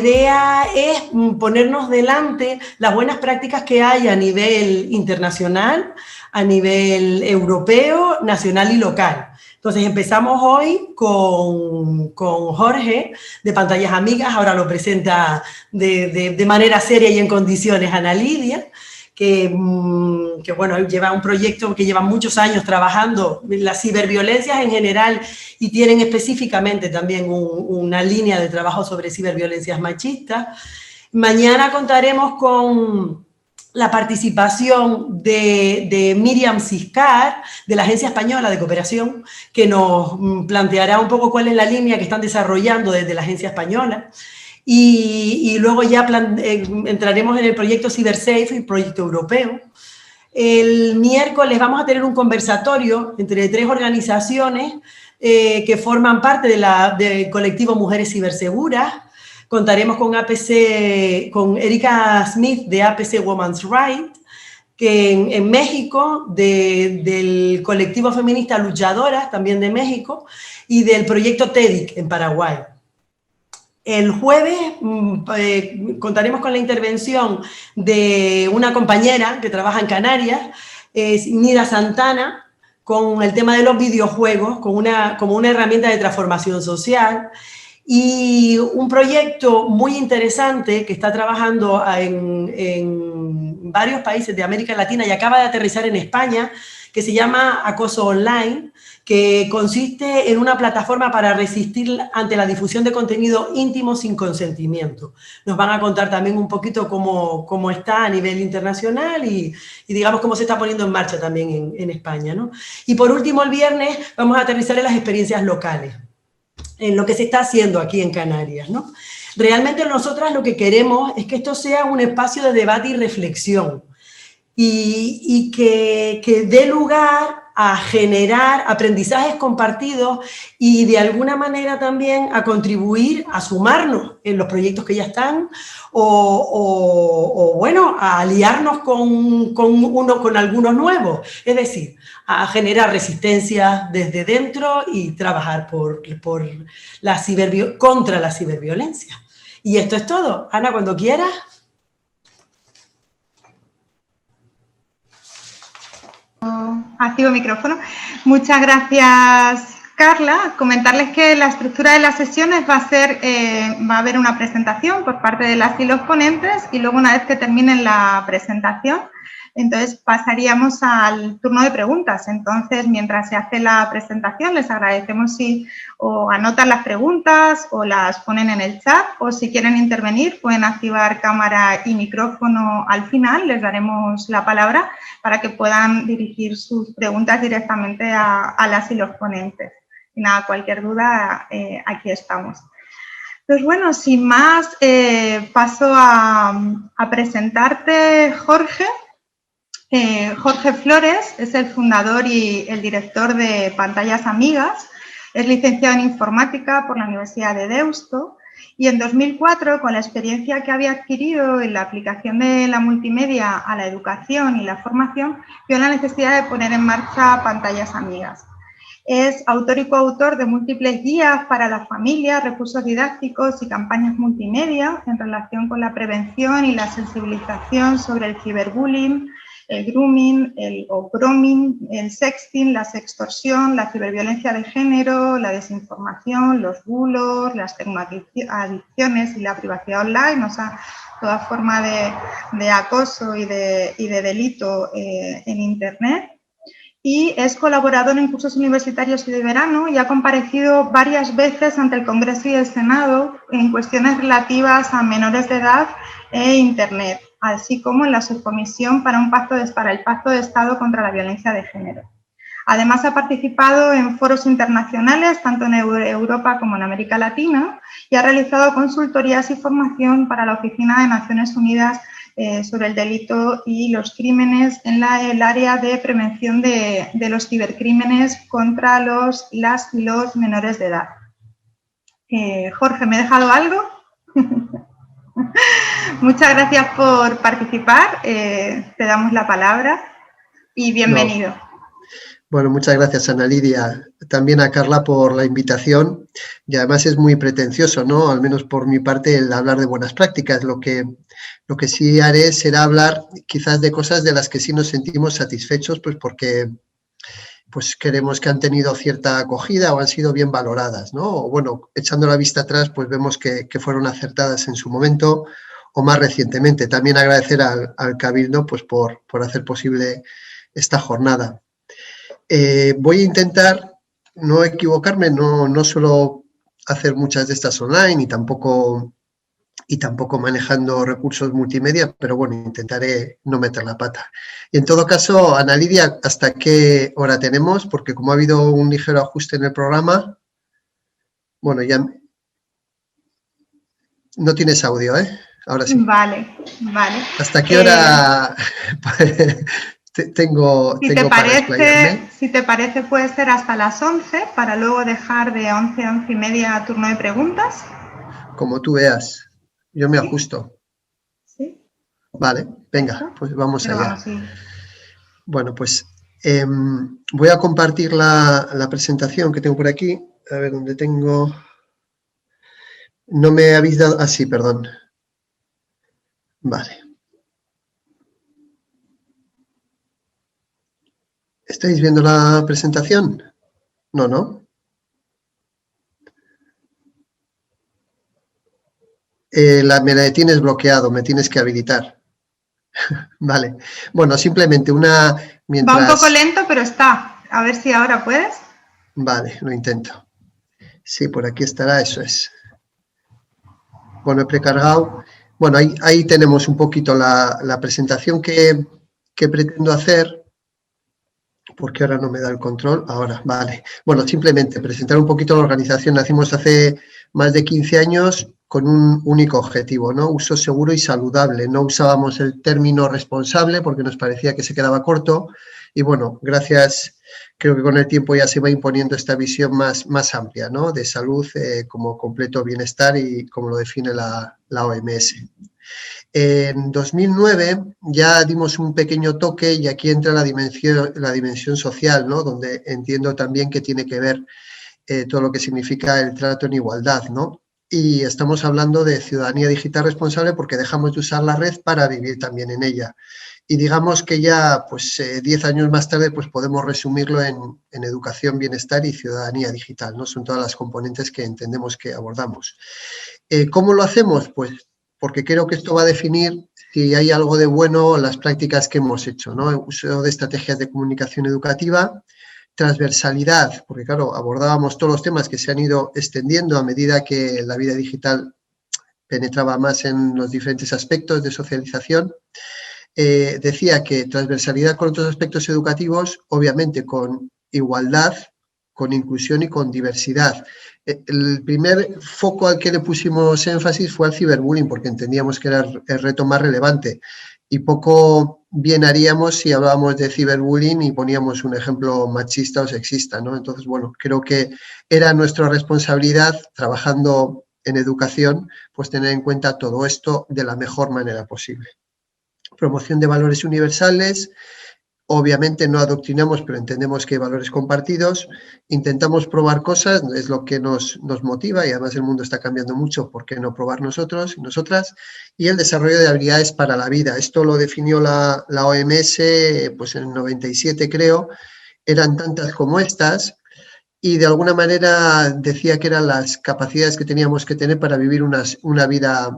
idea es ponernos delante las buenas prácticas que hay a nivel internacional, a nivel europeo, nacional y local. Entonces empezamos hoy con Jorge de Pantallas Amigas, ahora lo presenta de manera seria y en condiciones Ana Lidia, que bueno, lleva un proyecto que lleva muchos años trabajando en las ciberviolencias en general y tienen específicamente también una línea de trabajo sobre ciberviolencias machistas. Mañana contaremos con la participación de Miriam Ciscar, de la Agencia Española de Cooperación, que nos planteará un poco cuál es la línea que están desarrollando desde la Agencia Española. Y luego ya entraremos en el proyecto CyberSafe, el proyecto europeo. El miércoles vamos a tener un conversatorio entre 3 organizaciones que forman parte del colectivo Mujeres Ciberseguras. Contaremos con con Erika Smith de APC Women's Rights, que en México, del colectivo feminista Luchadoras, también de México, y del proyecto TEDIC en Paraguay. El jueves contaremos con la intervención de una compañera que trabaja en Canarias, Nida Santana, con el tema de los videojuegos, como una herramienta de transformación social, y un proyecto muy interesante que está trabajando en varios países de América Latina y acaba de aterrizar en España, que se llama Acoso Online, que consiste en una plataforma para resistir ante la difusión de contenido íntimo sin consentimiento. Nos van a contar también un poquito cómo está a nivel internacional y digamos cómo se está poniendo en marcha también en España, ¿no? Y por último, el viernes vamos a aterrizar en las experiencias locales, en lo que se está haciendo aquí en Canarias, ¿no? Realmente nosotras lo que queremos es que esto sea un espacio de debate y reflexión y que dé lugar a generar aprendizajes compartidos y de alguna manera también a contribuir, a sumarnos en los proyectos que ya están o bueno, a aliarnos con algunos nuevos. Es decir, a generar resistencia desde dentro y trabajar contra la ciberviolencia. Y esto es todo. Ana, cuando quieras. Activo micrófono. Muchas gracias, Carla. Comentarles que la estructura de las sesiones va a haber una presentación por parte de las y los ponentes y luego una vez que terminen la presentación, entonces pasaríamos al turno de preguntas. Entonces, mientras se hace la presentación, les agradecemos si o anotan las preguntas o las ponen en el chat o si quieren intervenir pueden activar cámara y micrófono al final. Les daremos la palabra para que puedan dirigir sus preguntas directamente a las y los ponentes. Y nada, cualquier duda, aquí estamos. Pues bueno, sin más, paso a presentarte, Jorge. Jorge Flores es el fundador y el director de Pantallas Amigas, es licenciado en informática por la Universidad de Deusto y en 2004, con la experiencia que había adquirido en la aplicación de la multimedia a la educación y la formación, vio la necesidad de poner en marcha Pantallas Amigas. Es autor y coautor de múltiples guías para las familias, recursos didácticos y campañas multimedia en relación con la prevención y la sensibilización sobre el ciberbullying, el grooming, el sexting, la sextorsión, la ciberviolencia de género, la desinformación, los bulos, las tecnoadicciones y la privacidad online, o sea, toda forma de acoso y de delito en Internet. Y es colaborador en cursos universitarios y de verano y ha comparecido varias veces ante el Congreso y el Senado en cuestiones relativas a menores de edad e Internet, así como en la subcomisión para el Pacto de Estado contra la Violencia de Género. Además, ha participado en foros internacionales, tanto en Europa como en América Latina, y ha realizado consultorías y formación para la Oficina de Naciones Unidas sobre el delito y los crímenes en el área de prevención de los cibercrímenes contra los menores de edad. Jorge, ¿me he dejado algo? Muchas gracias por participar, te damos la palabra y bienvenido. No. Bueno, muchas gracias, Ana Lidia. También a Carla por la invitación. Y además es muy pretencioso, ¿no? Al menos por mi parte, el hablar de buenas prácticas. Lo que sí haré será hablar quizás de cosas de las que sí nos sentimos satisfechos, pues porque pues queremos que han tenido cierta acogida o han sido bien valoradas, ¿no? O bueno, echando la vista atrás, pues vemos que fueron acertadas en su momento o más recientemente. También agradecer al Cabildo pues por hacer posible esta jornada. Voy a intentar no equivocarme, no suelo hacer muchas de estas online y tampoco manejando recursos multimedia, pero bueno, intentaré no meter la pata. Y en todo caso, Ana Lidia, ¿hasta qué hora tenemos? Porque como ha habido un ligero ajuste en el programa, bueno, ya no tienes audio, ¿eh? Ahora sí. Vale. ¿Hasta qué hora tengo para explayarme? Si te parece, puede ser hasta las 11, para luego dejar de 11 a 11 y media turno de preguntas. Como tú veas. Yo me ajusto. Sí. Vale, venga, pues vamos allá. Vamos, sí. Bueno, pues voy a compartir la presentación que tengo por aquí. A ver, ¿dónde tengo? No me habéis dado... Ah, sí, perdón. Vale. ¿Estáis viendo la presentación? No, ¿no? Me la tienes bloqueado, me tienes que habilitar. Vale. Bueno, simplemente mientras... Va un poco lento, pero está. A ver si ahora puedes. Vale, lo intento. Sí, por aquí estará, eso es. Bueno, he precargado. Bueno, ahí tenemos un poquito la presentación que pretendo hacer. Porque ahora no me da el control. Ahora, vale. Bueno, simplemente presentar un poquito la organización. Nacimos hace más de 15 años con un único objetivo, ¿no? Uso seguro y saludable. No usábamos el término responsable porque nos parecía que se quedaba corto. Y bueno, gracias, creo que con el tiempo ya se va imponiendo esta visión más amplia, ¿no? De salud como completo bienestar y como lo define la OMS. En 2009 ya dimos un pequeño toque y aquí entra la dimensión social, ¿no? Donde entiendo también que tiene que ver todo lo que significa el trato en igualdad, ¿no? Y estamos hablando de ciudadanía digital responsable porque dejamos de usar la red para vivir también en ella. Y digamos que ya, pues 10 años más tarde, pues podemos resumirlo en educación, bienestar y ciudadanía digital, ¿no? Son todas las componentes que entendemos que abordamos. ¿Cómo lo hacemos? Pues porque creo que esto va a definir si hay algo de bueno en las prácticas que hemos hecho, ¿no? Uso de estrategias de comunicación educativa, transversalidad, porque claro, abordábamos todos los temas que se han ido extendiendo a medida que la vida digital penetraba más en los diferentes aspectos de socialización. Decía que transversalidad con otros aspectos educativos, obviamente con igualdad, con inclusión y con diversidad. El primer foco al que le pusimos énfasis fue al ciberbullying, porque entendíamos que era el reto más relevante. Y poco bien haríamos si hablábamos de ciberbullying y poníamos un ejemplo machista o sexista, ¿no? Entonces, bueno, creo que era nuestra responsabilidad, trabajando en educación, pues tener en cuenta todo esto de la mejor manera posible. Promoción de valores universales. Obviamente no adoctrinamos, pero entendemos que hay valores compartidos. Intentamos probar cosas, es lo que nos motiva y además el mundo está cambiando mucho, ¿por qué no probar nosotros y nosotras? Y el desarrollo de habilidades para la vida. Esto lo definió la OMS pues en el 97, creo. Eran tantas como estas y de alguna manera decía que eran las capacidades que teníamos que tener para vivir una vida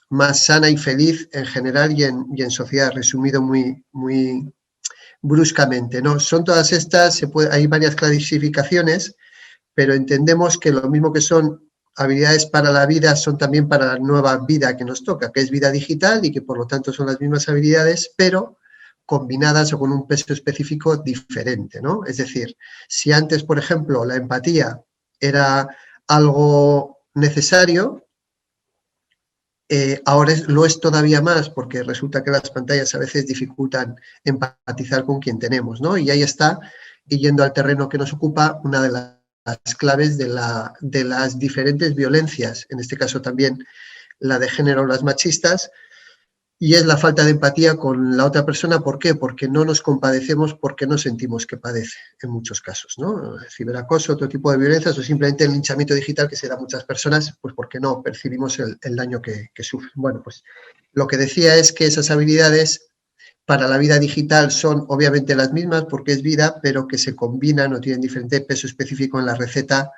más sana y feliz en general y en sociedad, resumido muy bruscamente, ¿no? Son todas estas, hay varias clasificaciones, pero entendemos que lo mismo que son habilidades para la vida, son también para la nueva vida que nos toca, que es vida digital y que por lo tanto son las mismas habilidades, pero combinadas o con un peso específico diferente, ¿no? Es decir, si antes, por ejemplo, la empatía era algo necesario, ahora lo es todavía más porque resulta que las pantallas a veces dificultan empatizar con quien tenemos, ¿no? Y ahí está, y yendo al terreno que nos ocupa, una de las claves de las diferentes violencias, en este caso también la de género o las machistas, y es la falta de empatía con la otra persona. ¿Por qué? Porque no nos compadecemos, porque no sentimos que padece en muchos casos, ¿no? El ciberacoso, otro tipo de violencias o simplemente el linchamiento digital que se da a muchas personas, pues porque no percibimos el daño que sufren. Bueno, pues lo que decía es que esas habilidades para la vida digital son obviamente las mismas porque es vida, pero que se combinan o tienen diferente peso específico en la receta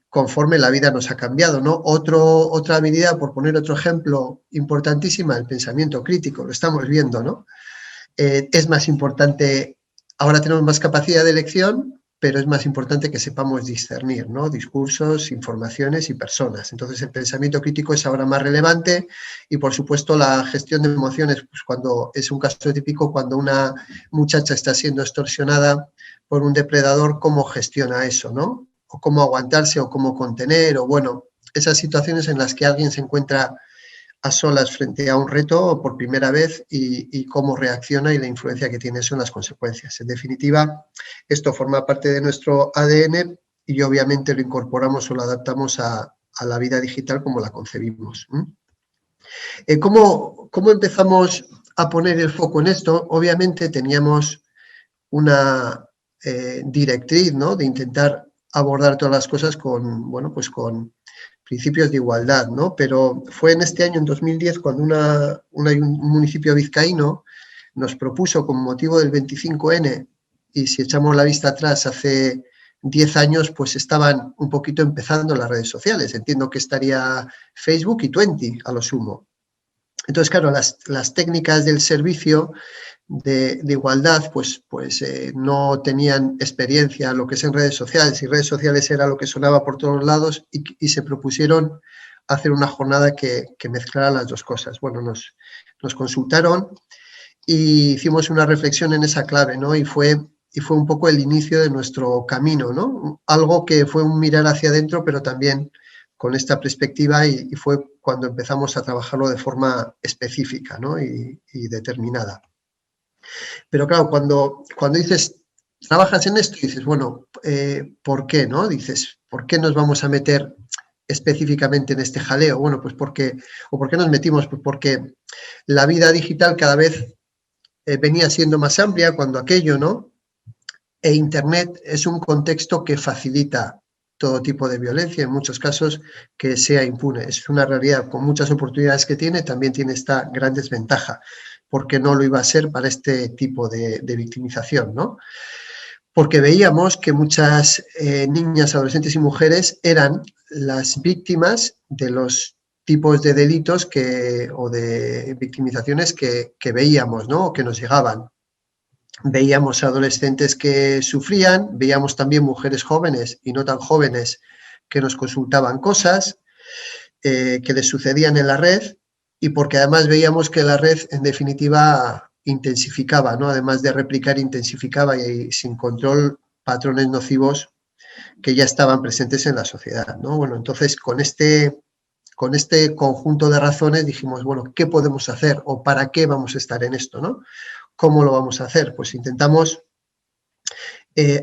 conforme la vida nos ha cambiado, ¿no? Otra habilidad, por poner otro ejemplo importantísima, el pensamiento crítico, lo estamos viendo, ¿no? Es más importante, ahora tenemos más capacidad de elección, pero es más importante que sepamos discernir, ¿no? Discursos, informaciones y personas. Entonces el pensamiento crítico es ahora más relevante y por supuesto la gestión de emociones, pues cuando es un caso típico, cuando una muchacha está siendo extorsionada por un depredador, ¿cómo gestiona eso, no? O cómo aguantarse o cómo contener, o bueno, esas situaciones en las que alguien se encuentra a solas frente a un reto por primera vez y cómo reacciona y la influencia que tiene eso en las consecuencias. En definitiva, esto forma parte de nuestro ADN y obviamente lo incorporamos o lo adaptamos a la vida digital como la concebimos. ¿Cómo empezamos a poner el foco en esto? Obviamente teníamos una directriz, ¿no? De intentar abordar todas las cosas con, bueno, pues con principios de igualdad, ¿no? Pero fue en este año, en 2010, cuando un municipio vizcaíno nos propuso, con motivo del 25N, y si echamos la vista atrás, hace 10 años, pues estaban un poquito empezando las redes sociales. Entiendo que estaría Facebook y Twenty a lo sumo. Entonces, claro, las técnicas del servicio de igualdad pues no tenían experiencia lo que es en redes sociales, y redes sociales era lo que sonaba por todos lados y se propusieron hacer una jornada que mezclara las dos cosas. Bueno, nos consultaron y hicimos una reflexión en esa clave, ¿no? Y fue un poco el inicio de nuestro camino, ¿no? Algo que fue un mirar hacia adentro, pero también con esta perspectiva y fue cuando empezamos a trabajarlo de forma específica, ¿no? y determinada. Pero claro, cuando dices, trabajas en esto y dices, bueno, ¿por qué, no? Dices, ¿por qué nos vamos a meter específicamente en este jaleo? Bueno, pues ¿por qué nos metimos? Pues porque la vida digital cada vez venía siendo más amplia cuando aquello, ¿no? E Internet es un contexto que facilita todo tipo de violencia, en muchos casos que sea impune. Es una realidad, con muchas oportunidades que tiene, también tiene esta gran desventaja, porque no lo iba a ser para este tipo de victimización, ¿no? Porque veíamos que muchas niñas, adolescentes y mujeres eran las víctimas de los tipos de delitos o de victimizaciones que veíamos, ¿no? O que nos llegaban. Veíamos adolescentes que sufrían, veíamos también mujeres jóvenes y no tan jóvenes que nos consultaban cosas que les sucedían en la red, y porque además veíamos que la red en definitiva intensificaba, ¿no? Además de replicar, intensificaba y sin control patrones nocivos que ya estaban presentes en la sociedad, ¿no? Bueno, entonces con este conjunto de razones dijimos, bueno, ¿qué podemos hacer o para qué vamos a estar en esto, ¿no? ¿Cómo lo vamos a hacer? Pues intentamos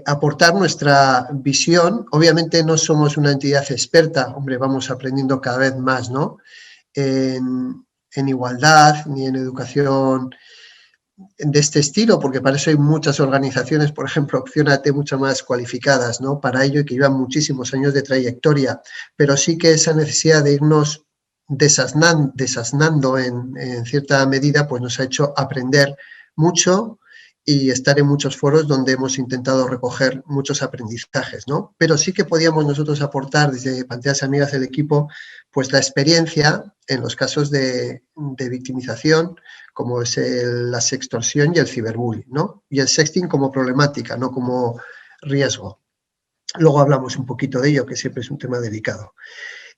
aportar nuestra visión. Obviamente no somos una entidad experta, hombre, vamos aprendiendo cada vez más, ¿no? En igualdad ni en educación de este estilo, porque para eso hay muchas organizaciones, por ejemplo, Opciónate, mucho más cualificadas, ¿no? Para ello, y que llevan muchísimos años de trayectoria, pero sí que esa necesidad de irnos desasnando en cierta medida, pues nos ha hecho aprender mucho y estar en muchos foros donde hemos intentado recoger muchos aprendizajes, ¿no? Pero sí que podíamos nosotros aportar desde Panteas Amigas del equipo, pues la experiencia en los casos de victimización, como es la sextorsión y el ciberbullying, ¿no? Y el sexting como problemática, no como riesgo. Luego hablamos un poquito de ello, que siempre es un tema delicado.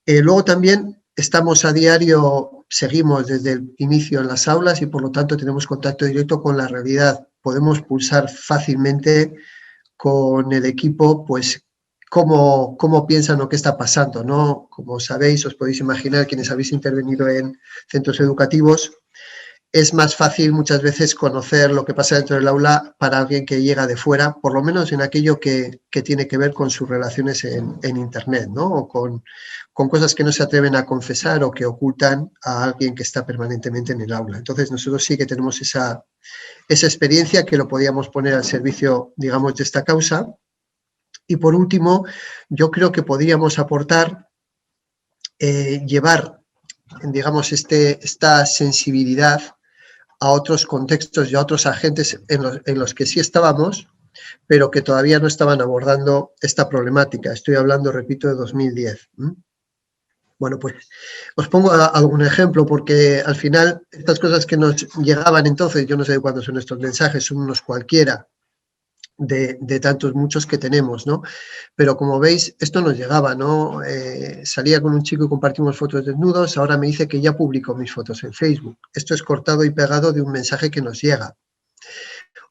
Luego también estamos a diario, seguimos desde el inicio en las aulas y por lo tanto tenemos contacto directo con la realidad. Podemos pulsar fácilmente con el equipo, pues, cómo piensan o qué está pasando, ¿no? Como sabéis, os podéis imaginar, quienes habéis intervenido en centros educativos, es más fácil muchas veces conocer lo que pasa dentro del aula para alguien que llega de fuera, por lo menos en aquello que tiene que ver con sus relaciones en Internet, ¿no? O con cosas que no se atreven a confesar o que ocultan a alguien que está permanentemente en el aula. Entonces, nosotros sí que tenemos esa experiencia que lo podíamos poner al servicio, digamos, de esta causa. Y por último, yo creo que podríamos aportar, llevar, digamos, esta sensibilidad a otros contextos y a otros agentes en los que sí estábamos, pero que todavía no estaban abordando esta problemática. Estoy hablando, repito, de 2010. Bueno, pues os pongo algún ejemplo, porque al final estas cosas que nos llegaban entonces, yo no sé cuántos son estos mensajes, son unos cualquiera de tantos muchos que tenemos, ¿no? Pero como veis, esto nos llegaba, ¿no? Salía con un chico y compartimos fotos desnudos, ahora me dice que ya publicó mis fotos en Facebook. Esto es cortado y pegado de un mensaje que nos llega.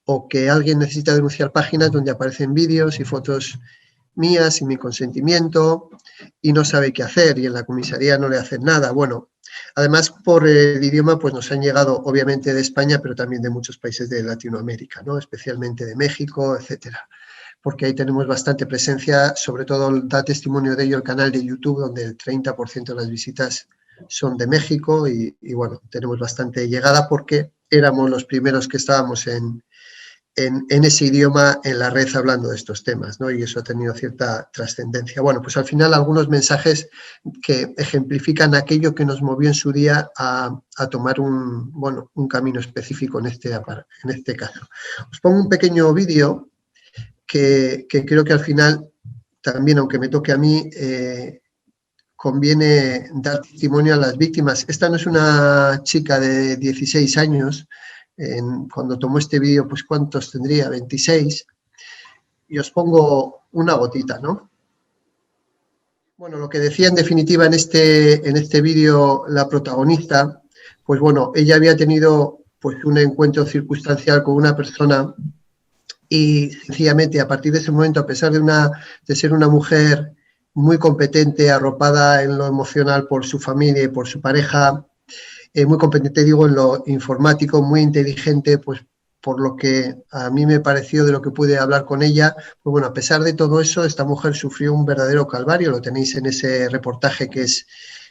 O que alguien necesita denunciar páginas donde aparecen vídeos y fotos mías sin mi consentimiento y no sabe qué hacer y en la comisaría no le hacen nada. Bueno, además por el idioma pues nos han llegado obviamente de España, pero también de muchos países de Latinoamérica, ¿no? Especialmente de México, etcétera. Porque ahí tenemos bastante presencia, sobre todo da testimonio de ello el canal de YouTube, donde el 30% de las visitas son de México y bueno, tenemos bastante llegada porque éramos los primeros que estábamos en ese idioma en la red hablando de estos temas, ¿no? Y eso ha tenido cierta trascendencia. Bueno, pues al final algunos mensajes que ejemplifican aquello que nos movió en su día a tomar un camino específico en este caso. Os pongo un pequeño vídeo que creo que al final, también aunque me toque a mí, conviene dar testimonio a las víctimas. Esta no es una chica de 16 años, cuando tomó este vídeo, pues ¿cuántos tendría? 26. Y os pongo una gotita, ¿no? Bueno, lo que decía en definitiva en este vídeo la protagonista, pues bueno, ella había tenido pues un encuentro circunstancial con una persona y sencillamente a partir de ese momento, a pesar de ser una mujer muy competente, arropada en lo emocional por su familia y por su pareja, muy competente, digo, en lo informático, muy inteligente, pues por lo que a mí me pareció de lo que pude hablar con ella, pues bueno, a pesar de todo eso, esta mujer sufrió un verdadero calvario, lo tenéis en ese reportaje que es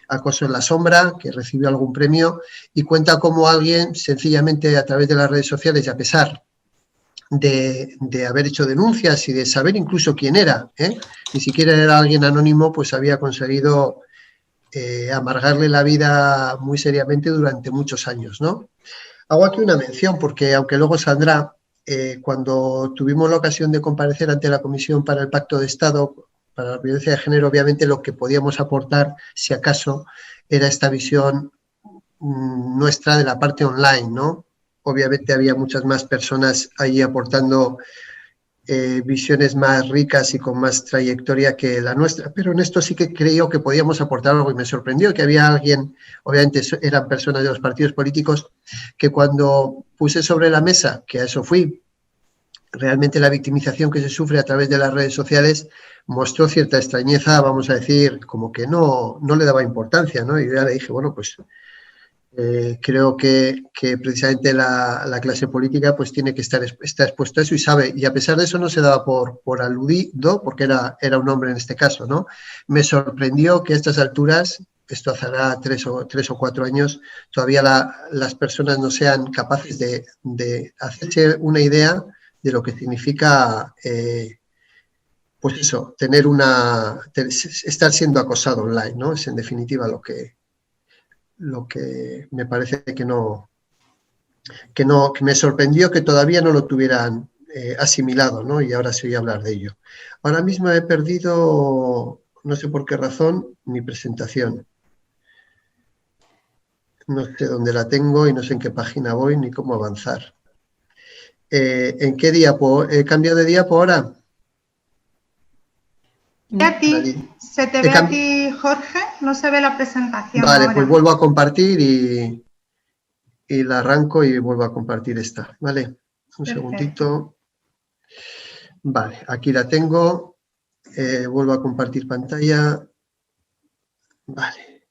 Acoso en la sombra, que recibió algún premio, y cuenta cómo alguien, sencillamente a través de las redes sociales, y a pesar de haber hecho denuncias y de saber incluso quién era, ni siquiera era alguien anónimo, pues había conseguido amargarle la vida muy seriamente durante muchos años, ¿no? Hago aquí una mención porque, aunque luego saldrá, cuando tuvimos la ocasión de comparecer ante la Comisión para el Pacto de Estado para la Violencia de Género, obviamente lo que podíamos aportar, si acaso, era esta visión nuestra de la parte online, ¿no? Obviamente había muchas más personas ahí aportando visiones más ricas y con más trayectoria que la nuestra, pero en esto sí que creo que podíamos aportar algo y me sorprendió que había alguien, obviamente eran personas de los partidos políticos, que cuando puse sobre la mesa, que a eso fui, realmente la victimización que se sufre a través de las redes sociales mostró cierta extrañeza, vamos a decir, como que no le daba importancia, ¿no? Y yo ya le dije, bueno, pues creo que precisamente la clase política pues tiene que estar expuesto a eso y sabe, y a pesar de eso no se daba por aludido, porque era un hombre en este caso, ¿no? Me sorprendió que a estas alturas, esto hará 3 o 4 años, todavía las personas no sean capaces de hacerse una idea de lo que significa pues eso, estar siendo acosado online, ¿no? Es en definitiva lo que me parece que me sorprendió que todavía no lo tuvieran asimilado, ¿no? Y ahora sí voy a hablar de ello. Ahora mismo he perdido, no sé por qué razón, mi presentación. No sé dónde la tengo y no sé en qué página voy ni cómo avanzar. ¿En qué diapo? ¿He cambiado de diapo ahora? A ti, se te ve a ti, Jorge, no se ve la presentación. Vale, ahora. pues vuelvo a compartir y la arranco y vuelvo a compartir esta, ¿vale? Un segundito. Vale, aquí la tengo. Vuelvo a compartir pantalla. Vale.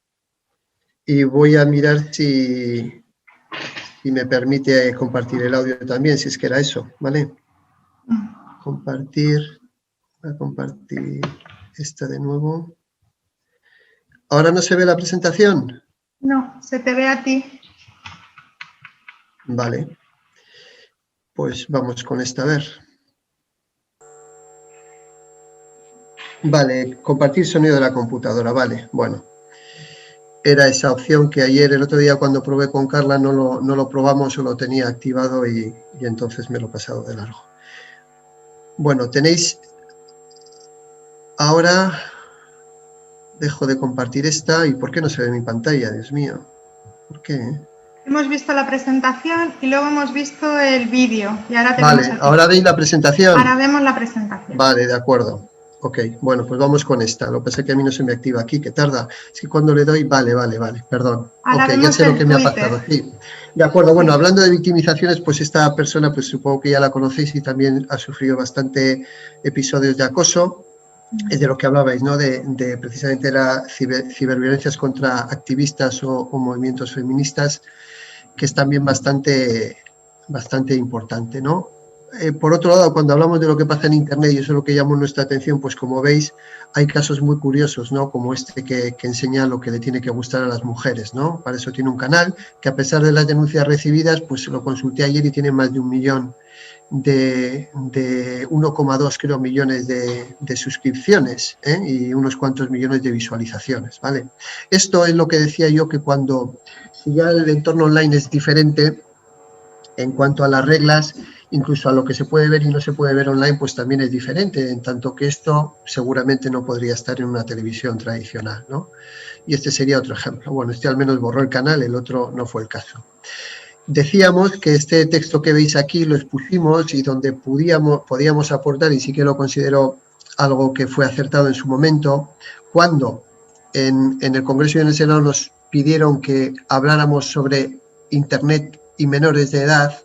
Y voy a mirar si si me permite compartir el audio también, si es que era eso, ¿vale? Compartir, voy a compartir esta de nuevo. ¿Ahora no se ve la presentación? No, se te ve a ti. Vale. Pues vamos con esta a ver. Vale, compartir sonido de la computadora, vale, bueno. Era esa opción que ayer, el otro día cuando probé con Carla, no lo probamos o lo tenía activado y entonces me lo he pasado de largo. Bueno, tenéis... Ahora dejo de compartir esta. ¿Y por qué no se ve mi pantalla? Dios mío. ¿Por qué? Hemos visto la presentación y luego hemos visto el vídeo. Y ahora Vale, ¿ahora veis la presentación? Ahora vemos la presentación. Vale, de acuerdo. Ok, bueno, pues vamos con esta. Lo que pasa es que a mí no se me activa aquí, que tarda. Es que cuando le doy, vale, perdón. Ahora ok, ya sé lo que me ha pasado. Sí. De acuerdo, bueno, hablando de victimizaciones, pues esta persona, pues supongo que ya la conocéis y también ha sufrido bastante episodios de acoso. Es de lo que hablabais, ¿no? De precisamente las ciberviolencias contra activistas o movimientos feministas, que es también bastante importante, ¿no? Por otro lado, cuando hablamos de lo que pasa en Internet, y eso es lo que llamó nuestra atención, pues como veis, hay casos muy curiosos, ¿no? Como este que enseña lo que le tiene que gustar a las mujeres, ¿no? Para eso tiene un canal que, a pesar de las denuncias recibidas, pues lo consulté ayer y tiene más de 1 millón de 1,2 creo millones de suscripciones, ¿eh? Y unos cuantos millones de visualizaciones, ¿vale? Esto es lo que decía yo, que cuando, si ya el entorno online es diferente en cuanto a las reglas, incluso a lo que se puede ver y no se puede ver online, pues también es diferente, en tanto que esto seguramente no podría estar en una televisión tradicional, ¿no? Y este sería otro ejemplo. Bueno, este al menos borró el canal, el otro no fue el caso. Decíamos que este texto que veis aquí lo expusimos y donde podíamos aportar, y sí que lo considero algo que fue acertado en su momento, cuando en el Congreso y en el Senado nos pidieron que habláramos sobre Internet y menores de edad,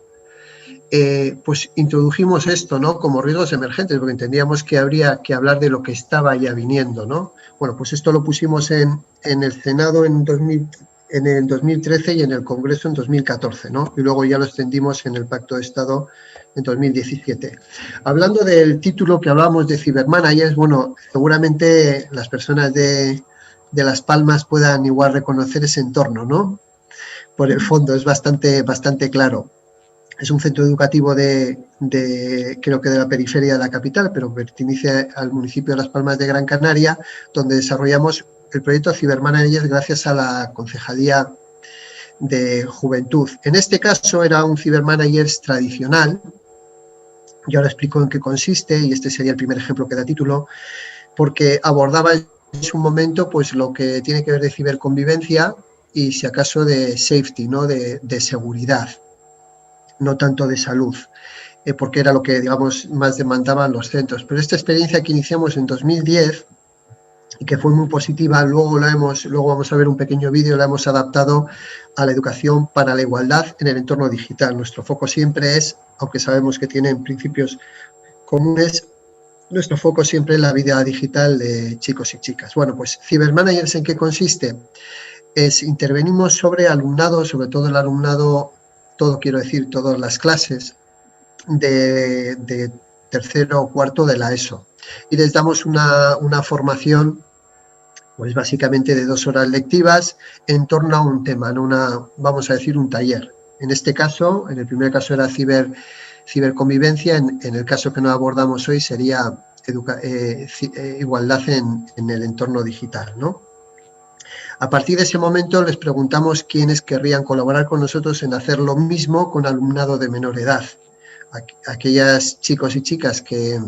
pues introdujimos esto, ¿no? Como riesgos emergentes, porque entendíamos que habría que hablar de lo que estaba ya viniendo, ¿no? Bueno, pues esto lo pusimos en el Senado en el 2013 y en el Congreso en 2014, ¿no? Y luego ya lo extendimos en el Pacto de Estado en 2017. Hablando del título que hablábamos de cibermanagers, bueno, seguramente las personas de Las Palmas puedan igual reconocer ese entorno, ¿no? Por el fondo, es bastante claro. Es un centro educativo creo que de la periferia de la capital, pero pertenece al municipio de Las Palmas de Gran Canaria, donde desarrollamos el proyecto Cibermanagers gracias a la Concejalía de Juventud. En este caso era un Cibermanagers tradicional. Yo ahora explico en qué consiste, y este sería el primer ejemplo que da título, porque abordaba en su momento pues lo que tiene que ver de ciberconvivencia y, si acaso, de safety, ¿no? de seguridad, no tanto de salud, porque era lo que, digamos, más demandaban los centros. Pero esta experiencia que iniciamos en 2010 y que fue muy positiva, luego vamos a ver un pequeño vídeo, la hemos adaptado a la educación para la igualdad en el entorno digital. Nuestro foco siempre es, aunque sabemos que tienen principios comunes, nuestro foco siempre es la vida digital de chicos y chicas. Bueno, pues Cibermanagers, ¿en qué consiste? Intervenimos sobre alumnado, sobre todo el alumnado, todas las clases de tercero o cuarto de la ESO. Y les damos una formación, pues básicamente de 2 horas lectivas en torno a un tema, ¿no? Vamos a decir un taller. En este caso, en el primer caso era ciberconvivencia, en el caso que no abordamos hoy sería igualdad en el entorno digital, ¿no? A partir de ese momento les preguntamos quiénes querrían colaborar con nosotros en hacer lo mismo con alumnado de menor edad. Aquellas chicos y chicas que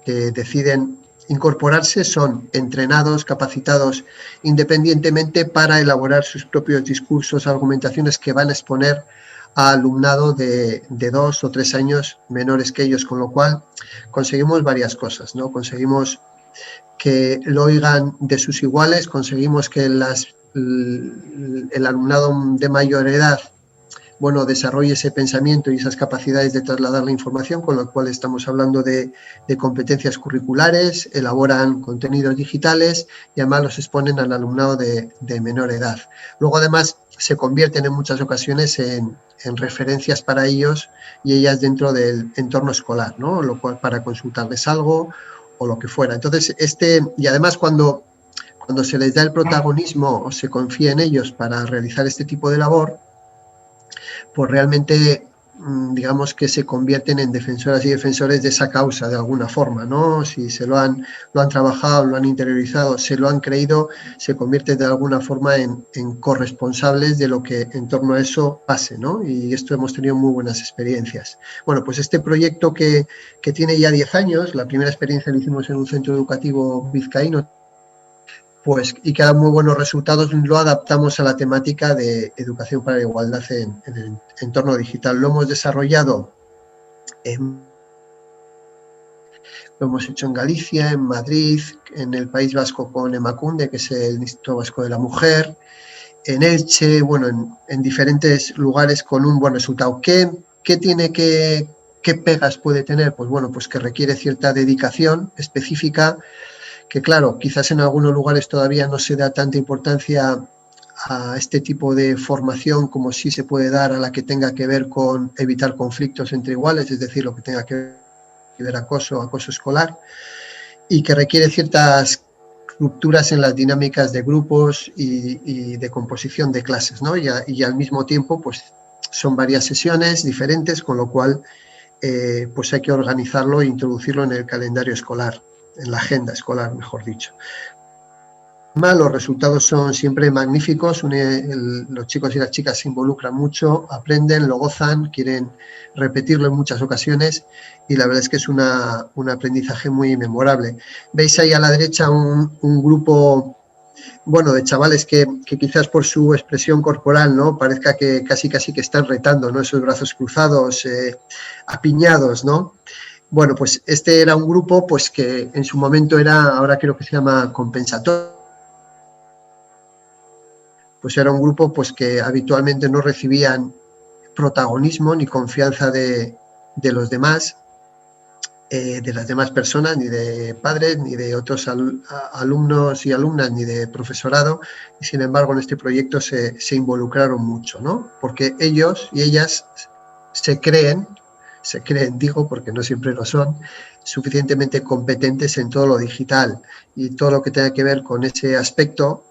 deciden incorporarse son entrenados, capacitados independientemente para elaborar sus propios discursos, argumentaciones que van a exponer a alumnado de 2 o 3 años menores que ellos, con lo cual conseguimos varias cosas, ¿no? Conseguimos que lo oigan de sus iguales, conseguimos que el alumnado de mayor edad, bueno, desarrolle ese pensamiento y esas capacidades de trasladar la información, con lo cual estamos hablando de competencias curriculares, elaboran contenidos digitales y además los exponen al alumnado de menor edad. Luego, además, se convierten en muchas ocasiones en referencias para ellos y ellas dentro del entorno escolar, ¿no? Lo cual para consultarles algo o lo que fuera. Entonces, y además cuando se les da el protagonismo o se confía en ellos para realizar este tipo de labor, pues realmente digamos que se convierten en defensoras y defensores de esa causa de alguna forma, ¿no? Si se lo han trabajado, lo han interiorizado, se lo han creído, se convierten de alguna forma en corresponsables de lo que en torno a eso pase, ¿no? Y esto hemos tenido muy buenas experiencias. Bueno, pues este proyecto que tiene ya 10 años, la primera experiencia la hicimos en un centro educativo vizcaíno, pues, y que da muy buenos resultados, lo adaptamos a la temática de educación para la igualdad en el entorno digital. Lo hemos desarrollado, lo hemos hecho en Galicia, en Madrid, en el País Vasco con Emakunde, que es el Instituto Vasco de la Mujer, en Elche, bueno, en diferentes lugares con un buen resultado. ¿Qué pegas puede tener? Pues bueno, pues que requiere cierta dedicación específica, que claro, quizás en algunos lugares todavía no se da tanta importancia a este tipo de formación como sí se puede dar a la que tenga que ver con evitar conflictos entre iguales, es decir, lo que tenga que ver acoso escolar, y que requiere ciertas rupturas en las dinámicas de grupos y de composición de clases, ¿no? Y al mismo tiempo, pues son varias sesiones diferentes, con lo cual pues hay que organizarlo e introducirlo en el calendario escolar, en la agenda escolar, mejor dicho. Los resultados son siempre magníficos, los chicos y las chicas se involucran mucho, aprenden, lo gozan, quieren repetirlo en muchas ocasiones y la verdad es que es un aprendizaje muy memorable. Veis ahí a la derecha un grupo, bueno, de chavales que quizás por su expresión corporal, ¿no? Parezca que casi que están retando, ¿no? Esos brazos cruzados, apiñados, ¿no? Bueno, pues este era un grupo pues que en su momento ahora creo que se llama compensatorio, pues era un grupo pues que habitualmente no recibían protagonismo ni confianza de los demás, de las demás personas, ni de padres, ni de otros alumnos y alumnas, ni de profesorado, y sin embargo en este proyecto se involucraron mucho, ¿no? Porque ellos y ellas se creen, digo, porque no siempre lo son, suficientemente competentes en todo lo digital y todo lo que tenga que ver con ese aspecto,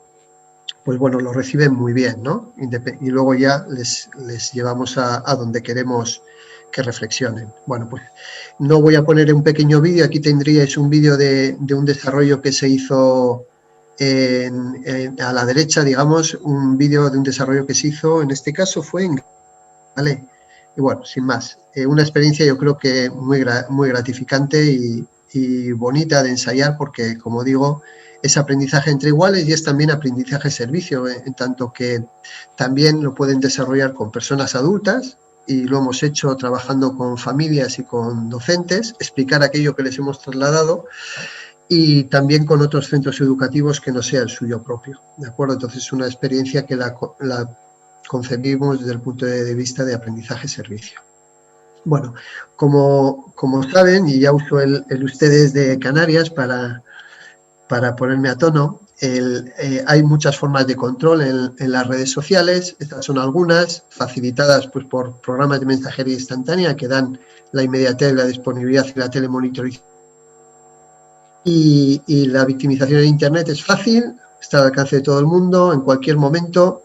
pues bueno, lo reciben muy bien, ¿no? Y luego ya les llevamos a donde queremos que reflexionen. Bueno, pues no voy a poner un pequeño vídeo, aquí tendríais un vídeo de un desarrollo que se hizo a la derecha, digamos, un vídeo de un desarrollo que se hizo, en este caso fue en... ¿Vale? Y bueno, sin más, una experiencia yo creo que muy gratificante y bonita de ensayar porque, como digo, es aprendizaje entre iguales y es también aprendizaje servicio, en tanto que también lo pueden desarrollar con personas adultas y lo hemos hecho trabajando con familias y con docentes, explicar aquello que les hemos trasladado y también con otros centros educativos que no sea el suyo propio, ¿de acuerdo? Entonces es una experiencia que la concebimos desde el punto de vista de aprendizaje-servicio. Bueno, como saben, y ya uso el ustedes de Canarias para ponerme a tono, hay muchas formas de control en las redes sociales. Estas son algunas, facilitadas pues, por programas de mensajería instantánea que dan la inmediatez, la disponibilidad y la telemonitorización. Y la victimización en Internet es fácil, está al alcance de todo el mundo, en cualquier momento,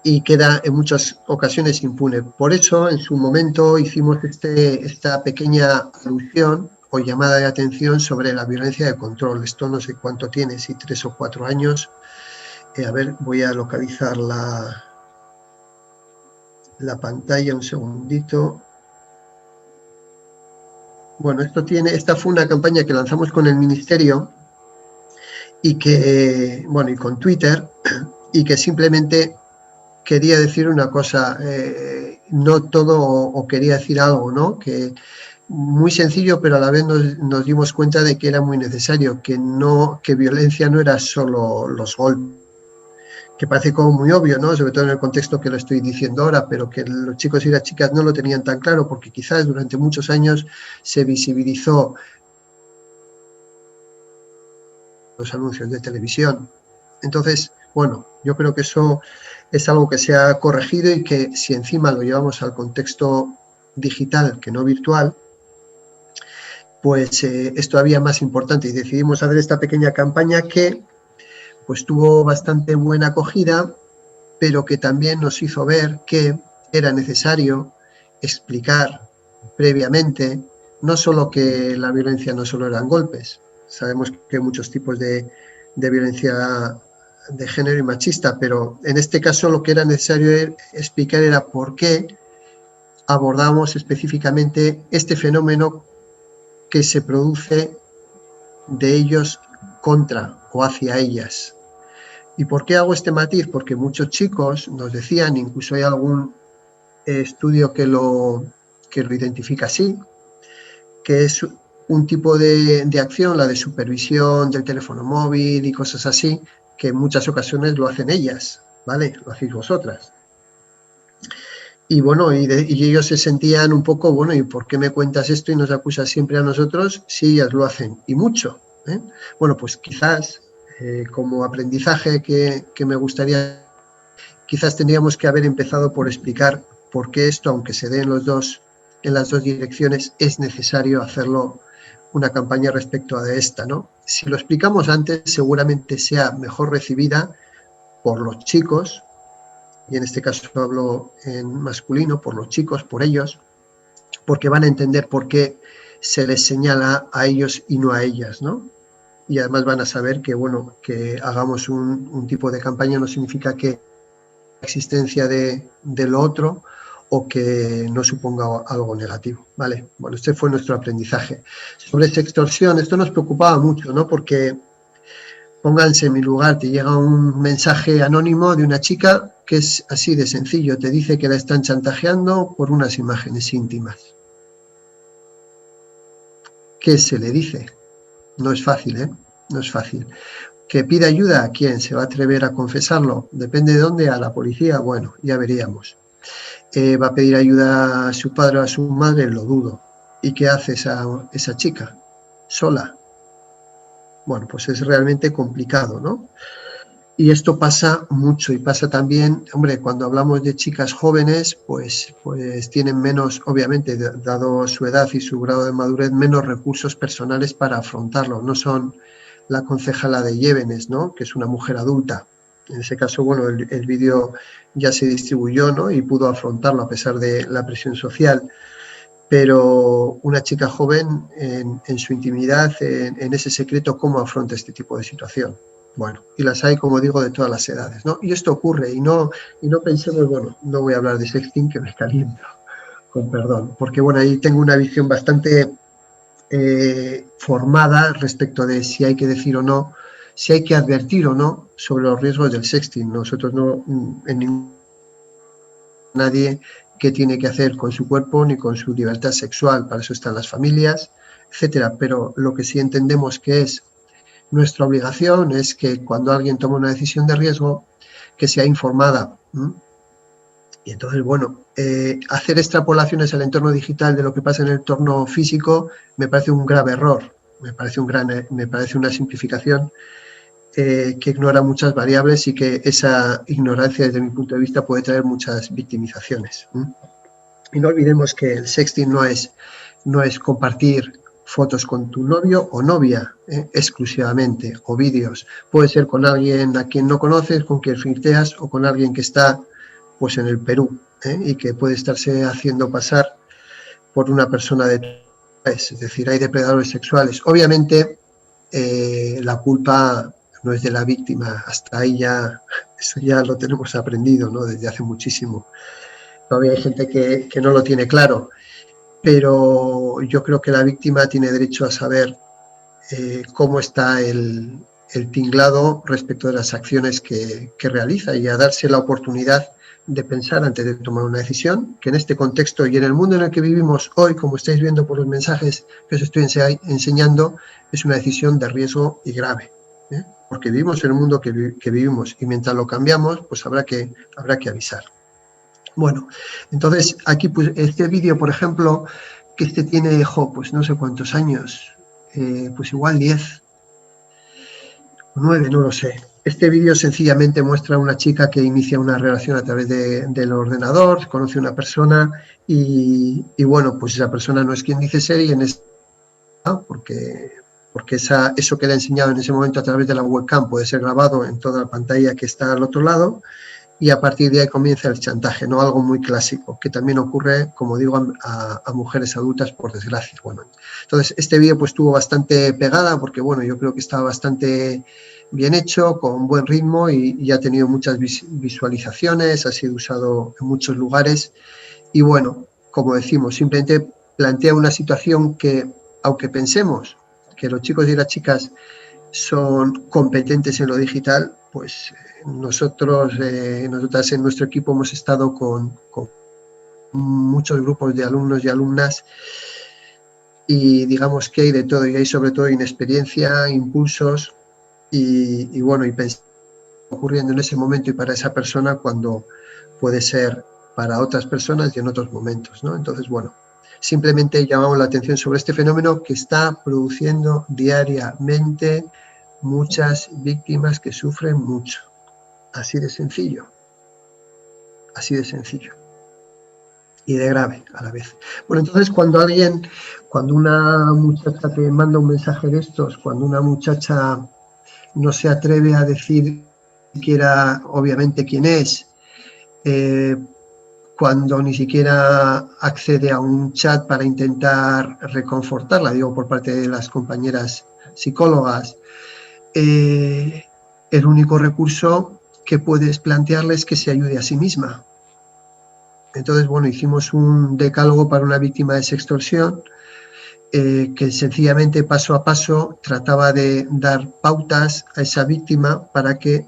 y queda en muchas ocasiones impune. Por eso, en su momento, hicimos esta pequeña alusión o llamada de atención sobre la violencia de control. Esto no sé cuánto tiene, si 3 o 4 años. A ver, voy a localizar la pantalla un segundito. Bueno, esta fue una campaña que lanzamos con el Ministerio y y con Twitter, y que simplemente quería decir una cosa, no todo, o quería decir algo, ¿no? Que muy sencillo, pero a la vez nos dimos cuenta de que era muy necesario, que violencia no era solo los golpes, que parece como muy obvio, ¿no? Sobre todo en el contexto que lo estoy diciendo ahora, pero que los chicos y las chicas no lo tenían tan claro, porque quizás durante muchos años se visibilizó los anuncios de televisión. Entonces, bueno, yo creo que eso es algo que se ha corregido y que si encima lo llevamos al contexto digital que no virtual, pues es todavía más importante, y decidimos hacer esta pequeña campaña que pues tuvo bastante buena acogida, pero que también nos hizo ver que era necesario explicar previamente no solo que la violencia no solo eran golpes, sabemos que hay muchos tipos de violencia de género y machista, pero en este caso lo que era necesario explicar era por qué abordamos específicamente este fenómeno que se produce de ellos contra o hacia ellas. ¿Y por qué hago este matiz? Porque muchos chicos nos decían, incluso hay algún estudio que lo identifica así, que es un tipo de acción, la de supervisión del teléfono móvil y cosas así, que en muchas ocasiones lo hacen ellas, ¿vale? Lo hacéis vosotras. Y bueno, y ellos se sentían un poco, bueno, ¿y por qué me cuentas esto y nos acusas siempre a nosotros si ellas lo hacen? Y mucho, ¿eh? Bueno, pues quizás como aprendizaje que me gustaría, quizás tendríamos que haber empezado por explicar por qué esto, aunque se dé en las dos direcciones, es necesario hacerlo una campaña respecto a esta, ¿no? Si lo explicamos antes, seguramente sea mejor recibida por los chicos, y en este caso hablo en masculino, por los chicos, por ellos, porque van a entender por qué se les señala a ellos y no a ellas, ¿no? Y además van a saber que, bueno, que hagamos un tipo de campaña no significa que la existencia de lo otro o que no suponga algo negativo, ¿vale? Bueno, este fue nuestro aprendizaje. Sobre sextorsión, esto nos preocupaba mucho, ¿no? Porque, pónganse en mi lugar, te llega un mensaje anónimo de una chica que es así de sencillo, te dice que la están chantajeando por unas imágenes íntimas. ¿Qué se le dice? No es fácil, ¿eh? No es fácil. ¿Que pida ayuda a quién? ¿Se va a atrever a confesarlo? Depende de dónde, a la policía, bueno, ya veríamos. ¿Va a pedir ayuda a su padre o a su madre? Lo dudo. ¿Y qué hace esa chica? ¿Sola? Bueno, pues es realmente complicado, ¿no? Y esto pasa mucho y pasa también, hombre, cuando hablamos de chicas jóvenes, pues tienen menos, obviamente, dado su edad y su grado de madurez, menos recursos personales para afrontarlo. No son la concejala de Llévenes, ¿no? Que es una mujer adulta. En ese caso, bueno, el vídeo ya se distribuyó, ¿no? Y pudo afrontarlo a pesar de la presión social. Pero una chica joven, en su intimidad, en ese secreto, ¿cómo afronta este tipo de situación? Bueno, y las hay, como digo, de todas las edades, ¿no? Y esto ocurre, y no pensemos, bueno, no voy a hablar de sexting, que me caliento, con perdón, porque, bueno, ahí tengo una visión bastante formada respecto de si hay que decir o no, si hay que advertir o no sobre los riesgos del sexting. Nosotros no, nadie qué tiene que hacer con su cuerpo ni con su libertad sexual, para eso están las familias, etcétera. Pero lo que sí entendemos que es nuestra obligación es que cuando alguien toma una decisión de riesgo, que sea informada. Y entonces, bueno, hacer extrapolaciones al entorno digital de lo que pasa en el entorno físico me parece un grave error, me parece una simplificación que ignora muchas variables y que esa ignorancia, desde mi punto de vista, puede traer muchas victimizaciones. Y no olvidemos que el sexting no es compartir fotos con tu novio o novia exclusivamente, o vídeos. Puede ser con alguien a quien no conoces, con quien flirteas, o con alguien que está pues en el Perú y que puede estarse haciendo pasar por una persona de tu país. Es decir, hay depredadores sexuales. Obviamente la culpa no es de la víctima, hasta ahí eso ya lo tenemos aprendido, ¿no? Desde hace muchísimo. Todavía hay gente que no lo tiene claro, pero yo creo que la víctima tiene derecho a saber cómo está el tinglado respecto de las acciones que realiza, y a darse la oportunidad de pensar antes de tomar una decisión, que en este contexto y en el mundo en el que vivimos hoy, como estáis viendo por los mensajes que os estoy enseñando, es una decisión de riesgo y grave, porque vivimos en el mundo que vivimos, y mientras lo cambiamos, pues habrá que avisar. Bueno, entonces aquí pues este vídeo, por ejemplo, que tiene, pues no sé cuántos años, pues igual 10 o 9, no lo sé. Este vídeo sencillamente muestra a una chica que inicia una relación a través del ordenador, conoce a una persona y bueno, pues esa persona no es quien dice ser y en ese porque eso que le ha enseñado en ese momento a través de la webcam puede ser grabado en toda la pantalla que está al otro lado y a partir de ahí comienza el chantaje, ¿no? Algo muy clásico, que también ocurre, como digo, a mujeres adultas, por desgracia. Bueno, entonces, este vídeo pues estuvo bastante pegada porque, bueno, yo creo que estaba bastante bien hecho, con buen ritmo y ha tenido muchas visualizaciones, ha sido usado en muchos lugares y, bueno, como decimos, simplemente plantea una situación que, aunque pensemos que los chicos y las chicas son competentes en lo digital, pues nosotras en nuestro equipo hemos estado con muchos grupos de alumnos y alumnas y digamos que hay de todo y hay sobre todo inexperiencia, impulsos y bueno, y pensar ocurriendo en ese momento y para esa persona cuando puede ser para otras personas y en otros momentos, ¿no? Entonces, bueno, simplemente llamamos la atención sobre este fenómeno que está produciendo diariamente muchas víctimas que sufren mucho. Así de sencillo. Así de sencillo. Y de grave a la vez. Bueno, entonces cuando una muchacha te manda un mensaje de estos, cuando una muchacha no se atreve a decir siquiera, obviamente, quién es, cuando ni siquiera accede a un chat para intentar reconfortarla, digo, por parte de las compañeras psicólogas, el único recurso que puedes plantearle es que se ayude a sí misma. Entonces, bueno, hicimos un decálogo para una víctima de sextorsión que sencillamente paso a paso trataba de dar pautas a esa víctima para que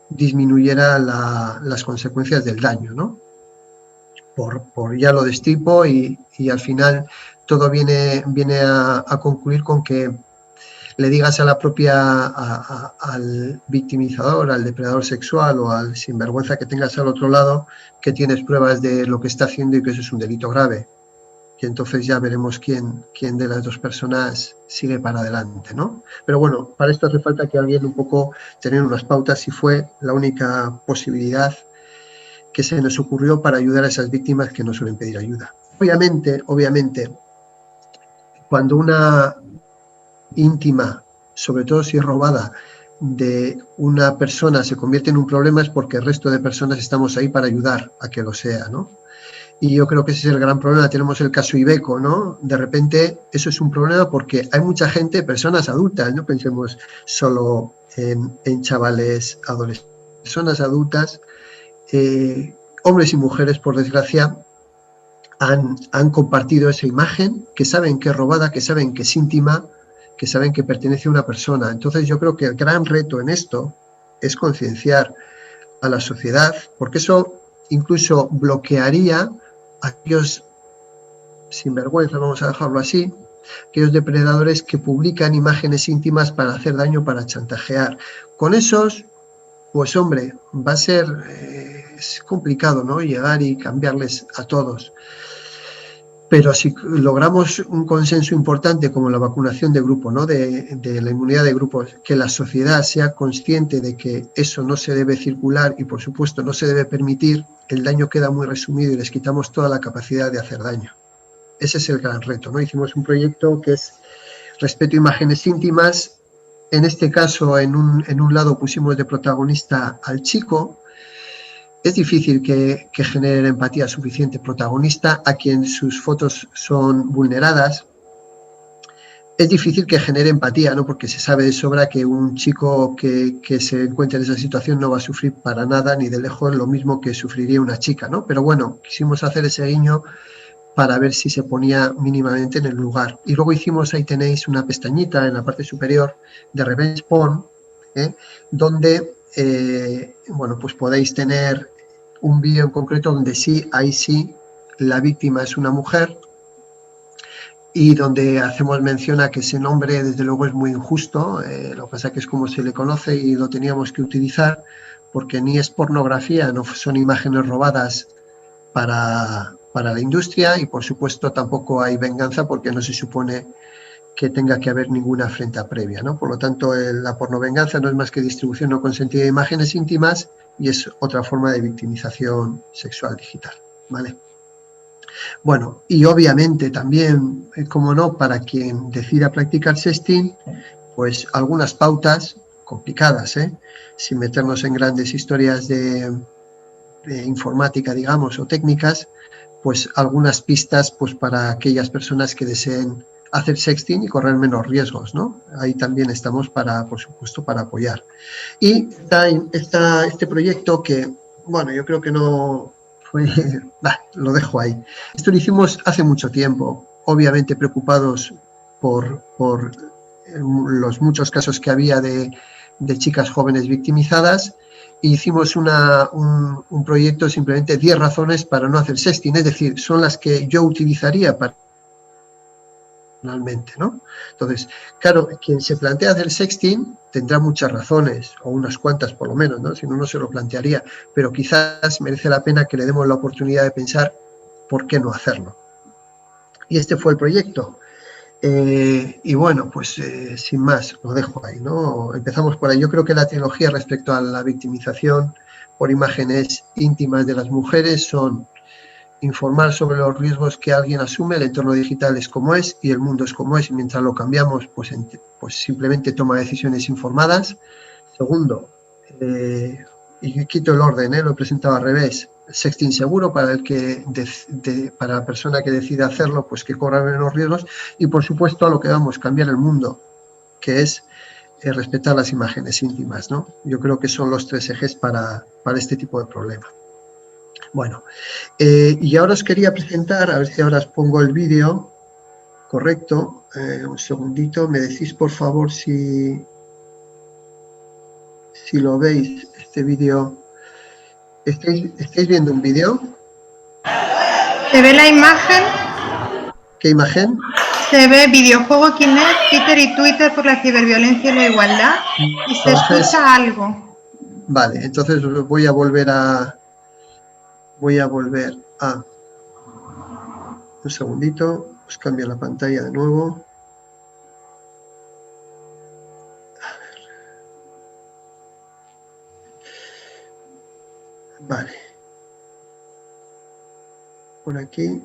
disminuyera las consecuencias del daño, ¿no? Por ya lo destripo y al final todo viene a concluir con que le digas a la propia, al victimizador, al depredador sexual o al sinvergüenza que tengas al otro lado que tienes pruebas de lo que está haciendo y que eso es un delito grave. Y entonces ya veremos quién de las dos personas sigue para adelante, ¿no? Pero bueno, para esto hace falta que alguien un poco tener unas pautas y fue la única posibilidad que se nos ocurrió para ayudar a esas víctimas que no suelen pedir ayuda. Obviamente, cuando una íntima, sobre todo si es robada, de una persona se convierte en un problema es porque el resto de personas estamos ahí para ayudar a que lo sea, ¿no? Y yo creo que ese es el gran problema. Tenemos el caso Ibeco, ¿no? De repente eso es un problema porque hay mucha gente, personas adultas, no pensemos solo en chavales adolescentes, personas adultas, hombres y mujeres, por desgracia, han compartido esa imagen, que saben que es robada, que saben que es íntima, que saben que pertenece a una persona. Entonces yo creo que el gran reto en esto es concienciar a la sociedad, porque eso incluso bloquearía a aquellos sinvergüenza, vamos a dejarlo así, aquellos depredadores que publican imágenes íntimas para hacer daño, para chantajear. Con esos, pues hombre, va a ser es complicado, ¿no? Llegar y cambiarles a todos. Pero si logramos un consenso importante como la vacunación de grupo, ¿no? de la inmunidad de grupos, que la sociedad sea consciente de que eso no se debe circular y por supuesto no se debe permitir, el daño queda muy resumido y les quitamos toda la capacidad de hacer daño. Ese es el gran reto, ¿no? Hicimos un proyecto que es respeto a imágenes íntimas. En este caso, en un lado pusimos de protagonista al chico. Es difícil que genere empatía suficiente protagonista a quien sus fotos son vulneradas. Es difícil que genere empatía, ¿no? Porque se sabe de sobra que un chico que se encuentra en esa situación no va a sufrir para nada ni de lejos lo mismo que sufriría una chica, ¿no? Pero bueno, quisimos hacer ese guiño para ver si se ponía mínimamente en el lugar. Y luego hicimos, ahí tenéis una pestañita en la parte superior de Revenge Porn, donde, bueno, pues podéis tener un vídeo en concreto donde sí, ahí sí, la víctima es una mujer y donde hacemos mención a que ese nombre desde luego es muy injusto, lo que pasa es que es como se le conoce y lo teníamos que utilizar porque ni es pornografía, no son imágenes robadas para la industria y por supuesto tampoco hay venganza porque no se supone que tenga que haber ninguna afrenta previa, ¿no? Por lo tanto, la pornovenganza no es más que distribución no consentida de imágenes íntimas y es otra forma de victimización sexual digital, ¿vale? Bueno, y obviamente también, como no, para quien decida practicar sexting, pues algunas pautas complicadas, sin meternos en grandes historias de informática, digamos, o técnicas, pues algunas pistas pues para aquellas personas que deseen hacer sexting y correr menos riesgos, ¿no? Ahí también estamos para, por supuesto, para apoyar. Y está este proyecto que, bueno, yo creo que no fue, lo dejo ahí. Esto lo hicimos hace mucho tiempo, obviamente preocupados por los muchos casos que había de chicas jóvenes victimizadas, e hicimos un proyecto simplemente 10 razones para no hacer sexting, es decir, son las que yo utilizaría personalmente, ¿no? Entonces, claro, quien se plantea hacer sexting tendrá muchas razones, o unas cuantas por lo menos, ¿no? Si no, no se lo plantearía, pero quizás merece la pena que le demos la oportunidad de pensar por qué no hacerlo. Y este fue el proyecto. Y bueno, pues sin más, lo dejo ahí, ¿no? Empezamos por ahí. Yo creo que la trilogía respecto a la victimización por imágenes íntimas de las mujeres son informar sobre los riesgos que alguien asume, el entorno digital es como es y el mundo es como es, y mientras lo cambiamos, pues simplemente toma decisiones informadas. Segundo, y quito el orden, lo he presentado al revés, sexting seguro para para la persona que decida hacerlo, pues que corra menos riesgos, y por supuesto a lo que vamos, cambiar el mundo, que es respetar las imágenes íntimas, ¿no? Yo creo que son los 3 ejes para este tipo de problema. Bueno, y ahora os quería presentar, a ver si ahora os pongo el vídeo correcto, un segundito, me decís por favor si lo veis, este vídeo. ¿Estáis viendo un vídeo? ¿Se ve la imagen? ¿Qué imagen? Se ve videojuego Kinect, Twitter y Twitter por la ciberviolencia y la igualdad. Y se escucha algo. Vale, entonces voy a volver a... Un segundito, os cambio la pantalla de nuevo. Vale. Por aquí.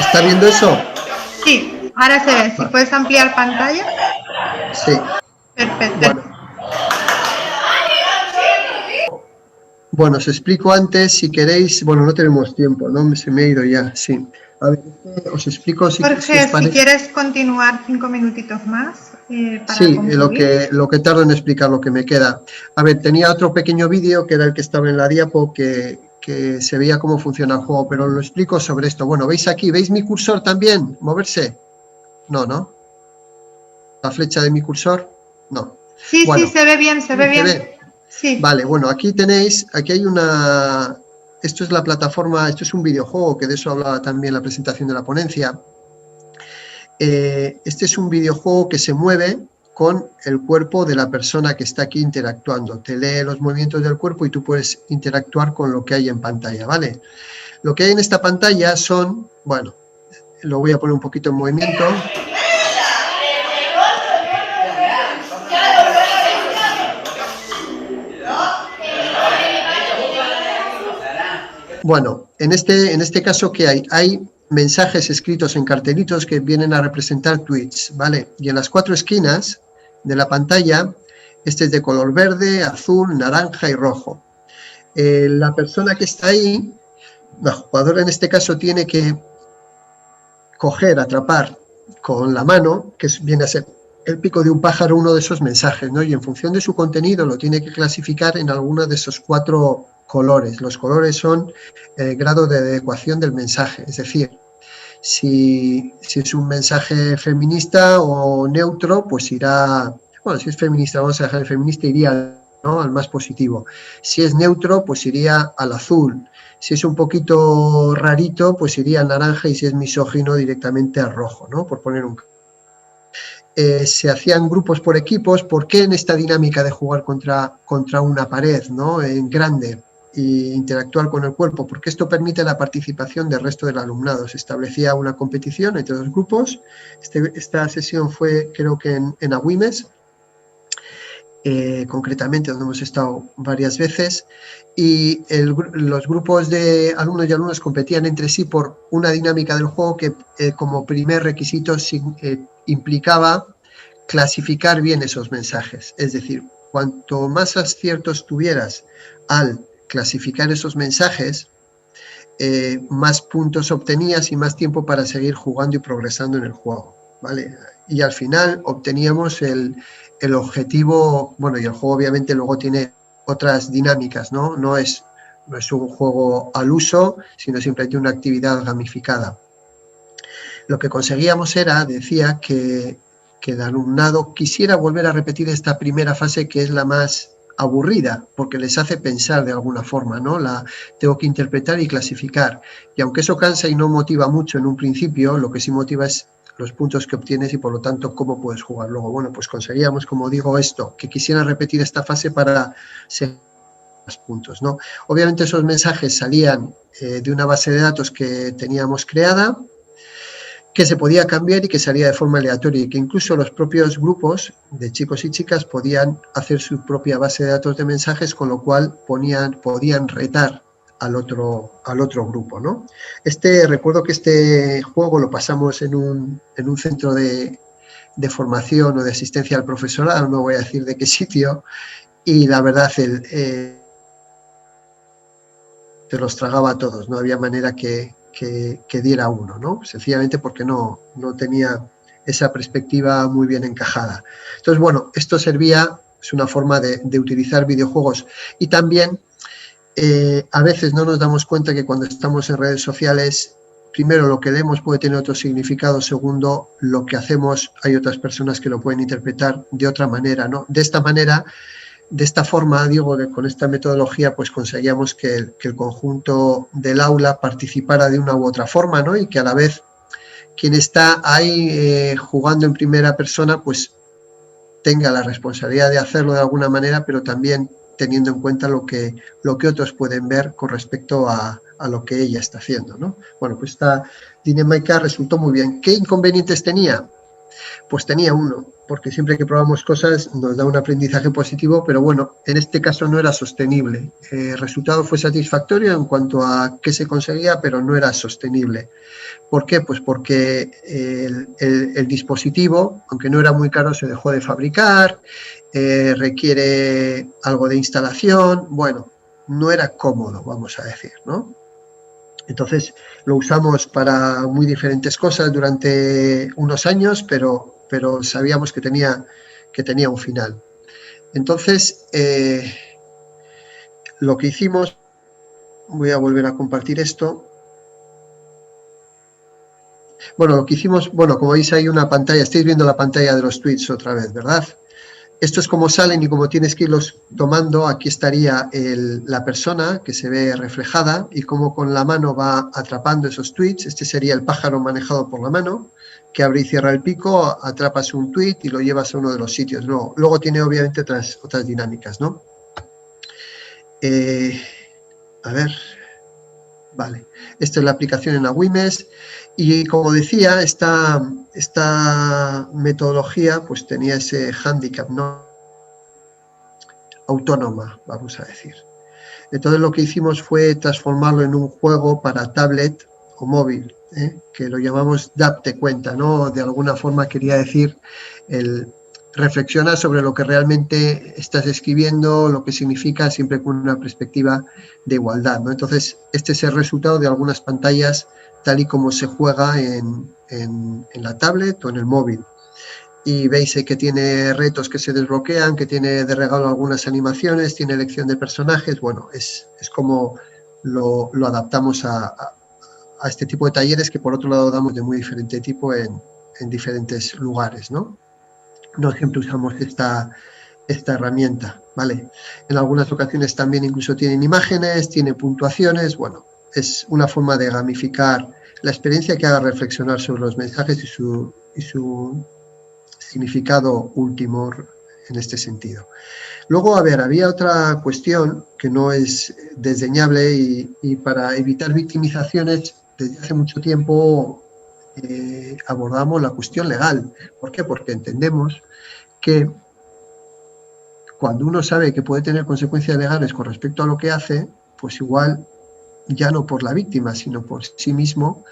¿Está viendo eso? Sí, ahora se ve. Si puedes ampliar pantalla. Sí. Perfecto. Bueno, os explico antes, si queréis, bueno, no tenemos tiempo, ¿no? Se me ha ido ya, sí. A ver, os explico si... Jorge, si quieres continuar 5 minutitos más para sí, concluir. lo que tardo en explicar lo que me queda. A ver, tenía otro pequeño vídeo que era el que estaba en la diapo que se veía cómo funciona el juego, pero lo explico sobre esto. Bueno, ¿veis aquí? ¿Veis mi cursor también? ¿Moverse? No, ¿no? ¿La flecha de mi cursor? No. Sí, bueno, sí, se ve bien, se ve bien. Sí. Vale, bueno, aquí tenéis, aquí hay una... Esto es la plataforma, esto es un videojuego, que de eso hablaba también la presentación de la ponencia. Este es un videojuego que se mueve con el cuerpo de la persona que está aquí interactuando. Te lee los movimientos del cuerpo y tú puedes interactuar con lo que hay en pantalla, ¿vale? Lo que hay en esta pantalla son, bueno, lo voy a poner un poquito en movimiento. Bueno, en este caso, ¿qué hay? Hay mensajes escritos en cartelitos que vienen a representar tweets, ¿vale? Y en las 4 esquinas de la pantalla, este es de color verde, azul, naranja y rojo. La persona que está ahí, la jugadora en este caso, tiene que coger, atrapar con la mano, que viene a ser el pico de un pájaro, uno de esos mensajes, ¿no? Y en función de su contenido lo tiene que clasificar en alguno de esos 4 colores. Los colores son el grado de adecuación del mensaje, es decir, si es un mensaje feminista o neutro, pues irá, bueno, si es feminista, vamos a dejar el feminista, iría, ¿no?, al más positivo. Si es neutro, pues iría al azul. Si es un poquito rarito, pues iría al naranja, y si es misógino, directamente al rojo, ¿no?, por poner un... Se hacían grupos por equipos. ¿Por qué en esta dinámica de jugar contra una pared, ¿no?, en grande? e interactuar con el cuerpo, porque esto permite la participación del resto del alumnado. Se establecía una competición entre dos grupos. Esta sesión fue, creo que en Agüimes, concretamente, donde hemos estado varias veces, y los grupos de alumnos y alumnas competían entre sí por una dinámica del juego que como primer requisito implicaba clasificar bien esos mensajes. Es decir, cuanto más aciertos tuvieras al clasificar esos mensajes, más puntos obtenías y más tiempo para seguir jugando y progresando en el juego, ¿vale? Y al final obteníamos el objetivo, bueno, y el juego obviamente luego tiene otras dinámicas, ¿no? No es un juego al uso, sino simplemente una actividad gamificada. Lo que conseguíamos decía que el alumnado quisiera volver a repetir esta primera fase, que es la más aburrida, porque les hace pensar de alguna forma, ¿no? Tengo que interpretar y clasificar. Y aunque eso cansa y no motiva mucho en un principio, lo que sí motiva es los puntos que obtienes y por lo tanto cómo puedes jugar luego. Bueno, pues conseguíamos, como digo, esto, que quisieran repetir esta fase para ser más puntos, ¿no? Obviamente esos mensajes salían de una base de datos que teníamos creada, que se podía cambiar y que salía de forma aleatoria, y que incluso los propios grupos de chicos y chicas podían hacer su propia base de datos de mensajes, con lo cual podían retar al otro grupo, ¿no? Recuerdo que este juego lo pasamos en un centro de formación o de asistencia al profesorado, no voy a decir de qué sitio, y la verdad se los tragaba a todos, no había manera que diera uno, ¿no? Sencillamente porque no tenía esa perspectiva muy bien encajada. Entonces, bueno, esto servía, es una forma de utilizar videojuegos, y también a veces no nos damos cuenta que cuando estamos en redes sociales, primero, lo que leemos puede tener otro significado, segundo, lo que hacemos, hay otras personas que lo pueden interpretar de otra manera, ¿no? De esta forma, digo, con esta metodología, pues conseguíamos que el conjunto del aula participara de una u otra forma, ¿no? Y que a la vez quien está ahí jugando en primera persona, pues tenga la responsabilidad de hacerlo de alguna manera, pero también teniendo en cuenta lo que otros pueden ver con respecto a lo que ella está haciendo, ¿no? Bueno, pues esta dinámica resultó muy bien. ¿Qué inconvenientes tenía? Pues tenía uno, porque siempre que probamos cosas nos da un aprendizaje positivo, pero bueno, en este caso no era sostenible. El resultado fue satisfactorio en cuanto a qué se conseguía, pero no era sostenible. ¿Por qué? Pues porque el dispositivo, aunque no era muy caro, se dejó de fabricar, requiere algo de instalación, bueno, no era cómodo, vamos a decir, ¿no? Entonces lo usamos para muy diferentes cosas durante unos años, pero sabíamos que tenía un final. Entonces, lo que hicimos, voy a volver a compartir esto. Bueno, lo que hicimos, bueno, como veis hay una pantalla, estáis viendo la pantalla de los tweets otra vez, ¿verdad? Esto es como salen y como tienes que irlos tomando. Aquí estaría la persona que se ve reflejada y cómo con la mano va atrapando esos tweets. Este sería el pájaro manejado por la mano, que abre y cierra el pico, atrapas un tweet y lo llevas a uno de los sitios. Luego tiene obviamente otras dinámicas, ¿no? A ver, vale. Esta es la aplicación en Agüimes y como decía, esta metodología pues tenía ese hándicap, ¿no? Autónoma, vamos a decir. Entonces lo que hicimos fue transformarlo en un juego para tablet o móvil, que lo llamamos Date Cuenta, ¿no? De alguna forma quería decir reflexiona sobre lo que realmente estás escribiendo, lo que significa, siempre con una perspectiva de igualdad, ¿no? Entonces este es el resultado de algunas pantallas tal y como se juega en la tablet o en el móvil. Y veis que tiene retos que se desbloquean, que tiene de regalo algunas animaciones, tiene elección de personajes. Bueno, es como lo adaptamos a este tipo de talleres que por otro lado damos de muy diferente tipo en diferentes lugares, ¿no? No siempre usamos esta herramienta, ¿vale? En algunas ocasiones también incluso tienen imágenes, tiene puntuaciones. Bueno, es una forma de gamificar la experiencia que haga reflexionar sobre los mensajes y su significado último en este sentido. Luego, a ver, había otra cuestión que no es desdeñable y para evitar victimizaciones, desde hace mucho tiempo abordamos la cuestión legal. ¿Por qué? Porque entendemos que cuando uno sabe que puede tener consecuencias legales con respecto a lo que hace, pues igual, ya no por la víctima, sino por sí mismo,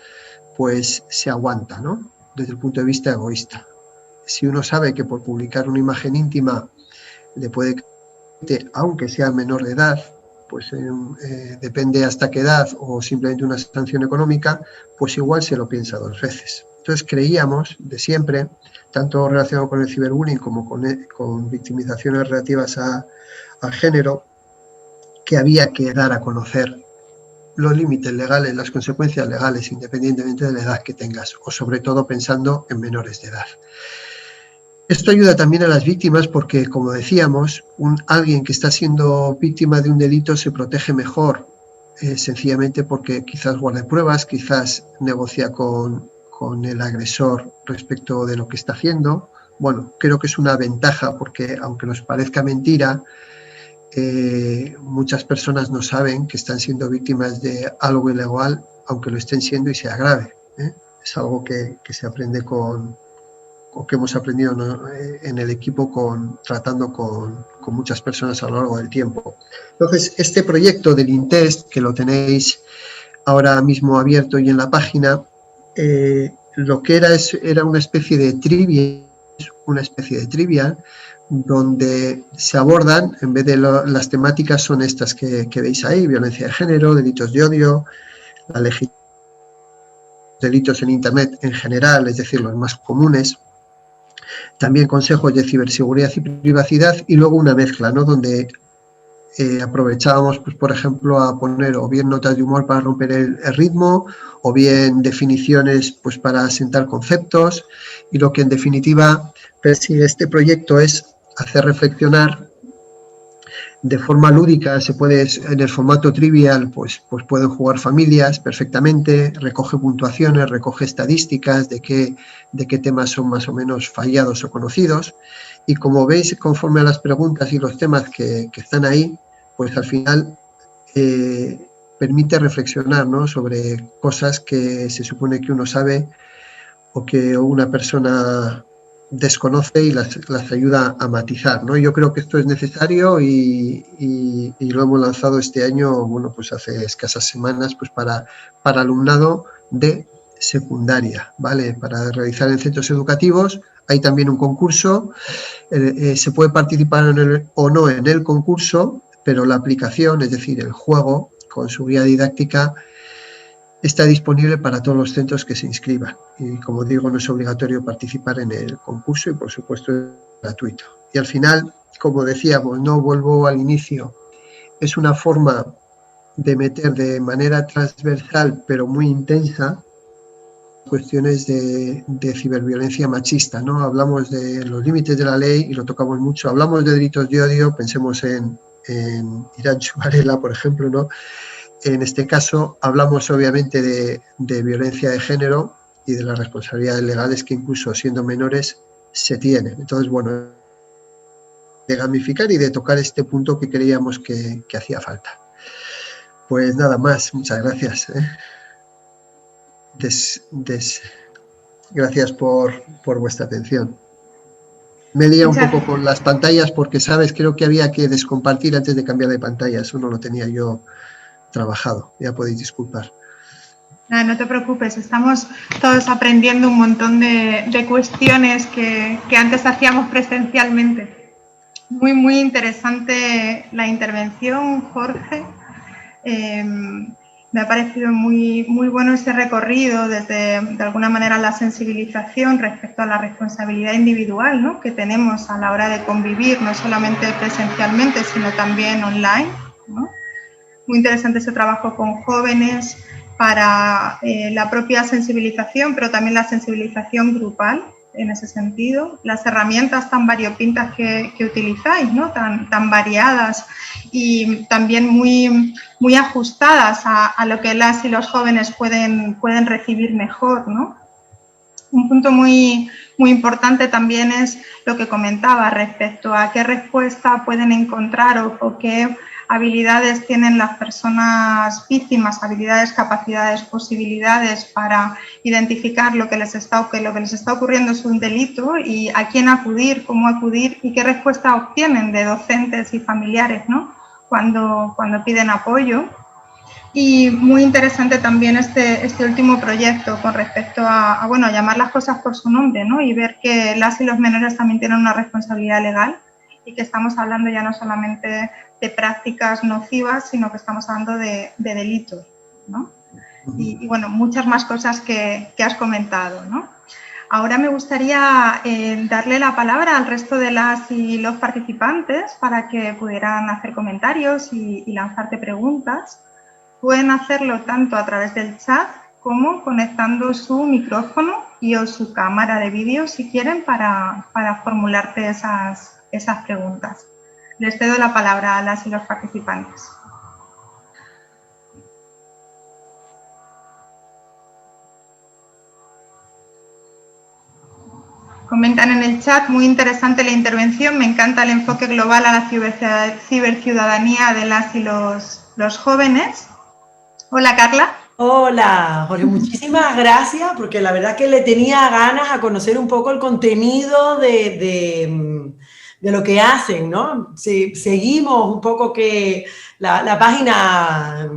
pues se aguanta, ¿no? Desde el punto de vista egoísta. Si uno sabe que por publicar una imagen íntima le puede, aunque sea menor de edad, pues depende hasta qué edad o simplemente una sanción económica, pues igual se lo piensa 2 veces. Entonces creíamos de siempre, tanto relacionado con el ciberbullying como con victimizaciones relativas al género, que había que dar a conocer los límites legales, las consecuencias legales, independientemente de la edad que tengas, o sobre todo pensando en menores de edad. Esto ayuda también a las víctimas porque, como decíamos, alguien que está siendo víctima de un delito se protege mejor, sencillamente porque quizás guarde pruebas, quizás negocia con el agresor respecto de lo que está haciendo. Bueno, creo que es una ventaja porque, aunque nos parezca mentira, muchas personas no saben que están siendo víctimas de algo ilegal, aunque lo estén siendo y sea grave. Es algo que se aprende o que hemos aprendido, ¿no?, en el equipo tratando con muchas personas a lo largo del tiempo. Entonces, este proyecto del INTEST, que lo tenéis ahora mismo abierto y en la página, lo que era una especie de trivia, donde se abordan, en vez de las temáticas son estas que veis ahí: violencia de género, delitos de odio, delitos en Internet en general, es decir, los más comunes, también consejos de ciberseguridad y privacidad, y luego una mezcla, ¿no?, donde aprovechábamos, pues, por ejemplo, a poner o bien notas de humor para romper el ritmo, o bien definiciones, pues, para asentar conceptos, y lo que en definitiva persigue este proyecto es hacer reflexionar de forma lúdica. En el formato trivial, pues pueden jugar familias perfectamente, recoge puntuaciones, recoge estadísticas de qué temas son más o menos fallados o conocidos, y como veis, conforme a las preguntas y los temas que están ahí, pues al final permite reflexionar, ¿no?, sobre cosas que se supone que uno sabe o que una persona desconoce, y las ayuda a matizar, ¿no? Yo creo que esto es necesario y lo hemos lanzado este año, bueno, pues hace escasas semanas, pues para alumnado de secundaria, ¿vale? Para realizar en centros educativos. Hay también un concurso, se puede participar o no en el concurso, pero la aplicación, es decir, el juego con su guía didáctica, está disponible para todos los centros que se inscriban. Y, como digo, no es obligatorio participar en el concurso y, por supuesto, es gratuito. Y al final, como decíamos, no vuelvo al inicio, es una forma de meter de manera transversal, pero muy intensa, cuestiones de ciberviolencia machista, ¿no? Hablamos de los límites de la ley y lo tocamos mucho. Hablamos de delitos de odio, pensemos en Iranchu Varela, por ejemplo, ¿no? En este caso hablamos obviamente de violencia de género y de las responsabilidades legales que, incluso siendo menores, se tienen. Entonces, bueno, de gamificar y de tocar este punto que creíamos que hacía falta. Pues nada más, muchas gracias. Gracias por vuestra atención. Me he liado un poco con las pantallas porque, sabes, creo que había que descompartir antes de cambiar de pantalla. Eso no lo tenía yo trabajado, ya podéis disculpar. No te preocupes, estamos todos aprendiendo un montón de cuestiones que antes hacíamos presencialmente. Muy, muy interesante la intervención, Jorge. Me ha parecido muy, muy bueno ese recorrido desde, de alguna manera, la sensibilización respecto a la responsabilidad individual, ¿no?, que tenemos a la hora de convivir, no solamente presencialmente, sino también online, ¿no? Muy interesante ese trabajo con jóvenes para la propia sensibilización, pero también la sensibilización grupal en ese sentido. Las herramientas tan variopintas que utilizáis, ¿no?, tan variadas y también muy, muy ajustadas a lo que las y los jóvenes pueden recibir mejor, ¿no? un punto muy importante también es lo que comentaba respecto a qué respuesta pueden encontrar o qué habilidades tienen las personas víctimas, habilidades, capacidades, posibilidades para identificar lo que les está ocurriendo es un delito y a quién acudir, cómo acudir y qué respuesta obtienen de docentes y familiares, ¿no? cuando piden apoyo. Y muy interesante también este último proyecto con respecto a llamar las cosas por su nombre, ¿no? Y ver que las y los menores también tienen una responsabilidad legal y que estamos hablando ya no solamente de prácticas nocivas, sino que estamos hablando de delitos, ¿no? Y bueno, muchas más cosas que has comentado, ¿no? Ahora me gustaría darle la palabra al resto de las y los participantes para que pudieran hacer comentarios y lanzarte preguntas. Pueden hacerlo tanto a través del chat como conectando su micrófono y o su cámara de vídeo si quieren para formularte esas preguntas. Les cedo la palabra a las y los participantes. Comentan en el chat, muy interesante la intervención, me encanta el enfoque global a la ciberciudadanía de las y los jóvenes. Hola, Carla. Hola, Jorge, muchísimas gracias, porque la verdad que le tenía ganas a conocer un poco el contenido de lo que hacen, ¿no? Seguimos un poco que la página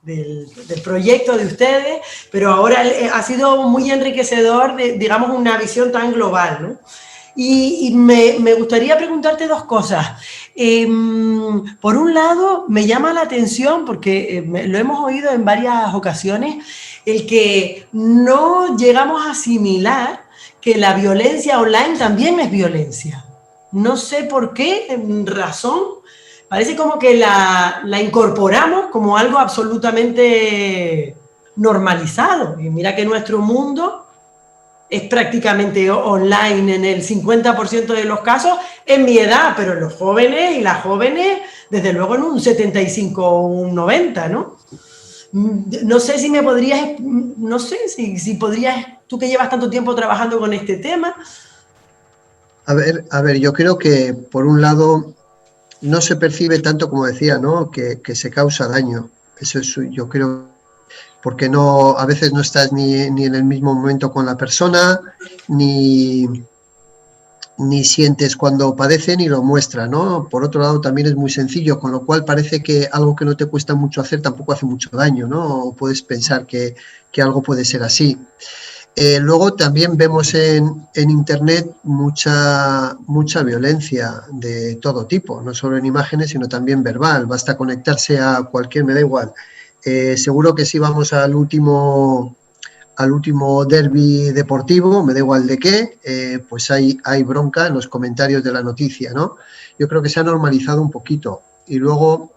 del proyecto de ustedes, pero ahora ha sido muy enriquecedor, digamos, una visión tan global, ¿no? Y me gustaría preguntarte dos cosas. Por un lado, me llama la atención, porque lo hemos oído en varias ocasiones, el que no llegamos a asimilar que la violencia online también es violencia. No sé por qué razón, parece como que la incorporamos como algo absolutamente normalizado. Y mira que nuestro mundo es prácticamente online en el 50% de los casos, en mi edad, pero en los jóvenes y las jóvenes, desde luego en un 75 o un 90, ¿no? No sé si me podrías, no sé si podrías, tú que llevas tanto tiempo trabajando con este tema. A ver, yo creo que por un lado no se percibe tanto como decía, ¿no? Que se causa daño. Eso es, yo creo, porque no, a veces no estás ni en el mismo momento con la persona, ni sientes cuando padece ni lo muestra, ¿no? Por otro lado, también es muy sencillo, con lo cual parece que algo que no te cuesta mucho hacer tampoco hace mucho daño, ¿no? O puedes pensar que algo puede ser así. Luego también vemos en Internet mucha violencia de todo tipo, no solo en imágenes, sino también verbal. Basta conectarse a cualquier, me da igual. Seguro que si vamos al último derbi deportivo, me da igual de qué, pues hay bronca en los comentarios de la noticia, ¿no? Yo creo que se ha normalizado un poquito. Y luego,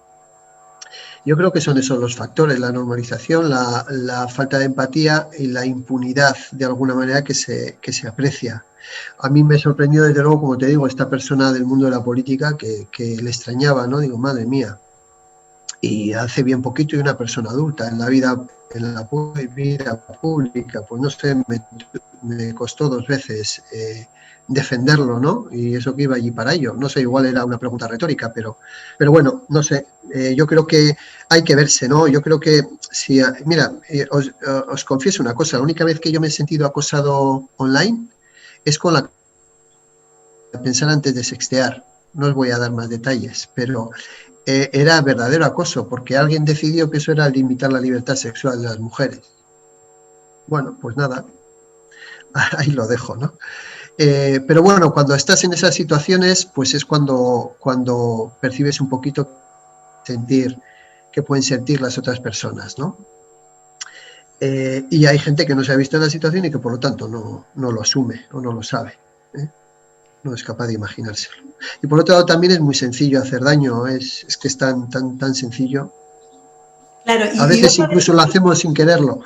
yo creo que son esos los factores, la normalización, la falta de empatía y la impunidad, de alguna manera, que se aprecia. A mí me sorprendió, desde luego, como te digo, esta persona del mundo de la política que le extrañaba, ¿no? Digo, madre mía. Y hace bien poquito, y una persona adulta en la vida pública, pues no sé, me costó 2 veces defenderlo, ¿no? Y eso que iba allí para ello. No sé, igual era una pregunta retórica, pero bueno, no sé. Yo creo que hay que verse, ¿no? Yo creo que si, mira, os confieso una cosa, la única vez que yo me he sentido acosado online es con la pensar antes de sextear. No os voy a dar más detalles, pero era verdadero acoso, porque alguien decidió que eso era limitar la libertad sexual de las mujeres. Bueno, pues nada, ahí lo dejo, ¿no? Pero bueno, cuando estás en esas situaciones, pues es cuando percibes un poquito sentir que pueden sentir las otras personas, ¿no? Y hay gente que no se ha visto en la situación y que por lo tanto no lo asume o no lo sabe, ¿eh? No es capaz de imaginárselo. Y por otro lado también es muy sencillo hacer daño, es que es tan sencillo. Claro, a veces incluso lo hacemos sin quererlo.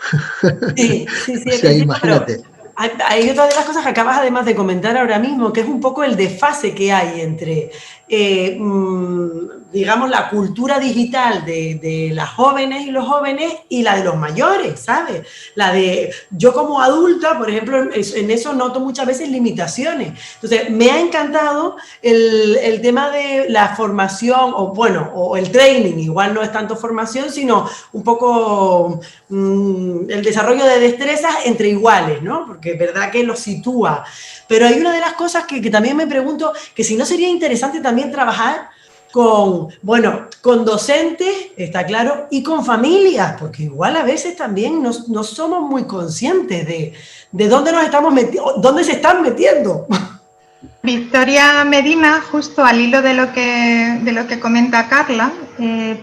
Sí, o sea, imagínate. hay otra de las cosas que acabas además de comentar ahora mismo, que es un poco el desfase que hay entre, digamos, la cultura digital de las jóvenes y los jóvenes y la de los mayores, ¿sabes? La de, yo como adulta, por ejemplo, en eso noto muchas veces limitaciones. Entonces, me ha encantado el tema de la formación, o bueno, o el training, igual no es tanto formación, sino un poco el desarrollo de destrezas entre iguales, ¿no? Porque es verdad que lo sitúa. Pero hay una de las cosas que también me pregunto, que si no sería interesante también trabajar con, bueno, con docentes, está claro, y con familias, porque igual a veces también no somos muy conscientes de dónde nos estamos metiendo, dónde se están metiendo. Victoria Medina, justo al hilo de lo que comenta Carla,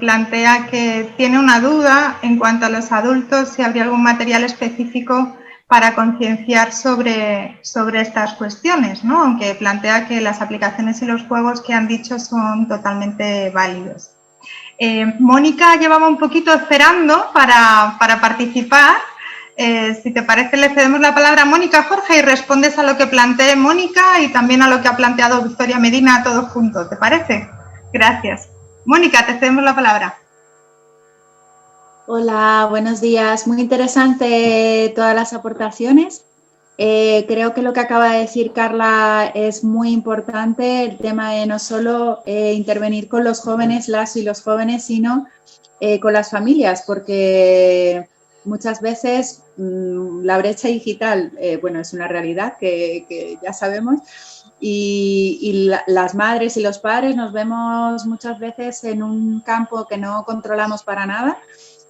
plantea que tiene una duda en cuanto a los adultos, si habría algún material específico para concienciar sobre estas cuestiones, ¿no? Aunque plantea que las aplicaciones y los juegos que han dicho son totalmente válidos. Mónica llevaba un poquito esperando para participar. Si te parece, le cedemos la palabra a Mónica, Jorge, y respondes a lo que plantee Mónica y también a lo que ha planteado Victoria Medina, todos juntos. ¿Te parece? Gracias. Mónica, te cedemos la palabra. Hola, buenos días. Muy interesante todas las aportaciones. Creo que lo que acaba de decir Carla es muy importante, el tema de no solo intervenir con los jóvenes, las y los jóvenes, sino con las familias, porque muchas veces la brecha digital, bueno, es una realidad que ya sabemos, y las madres y los padres nos vemos muchas veces en un campo que no controlamos para nada,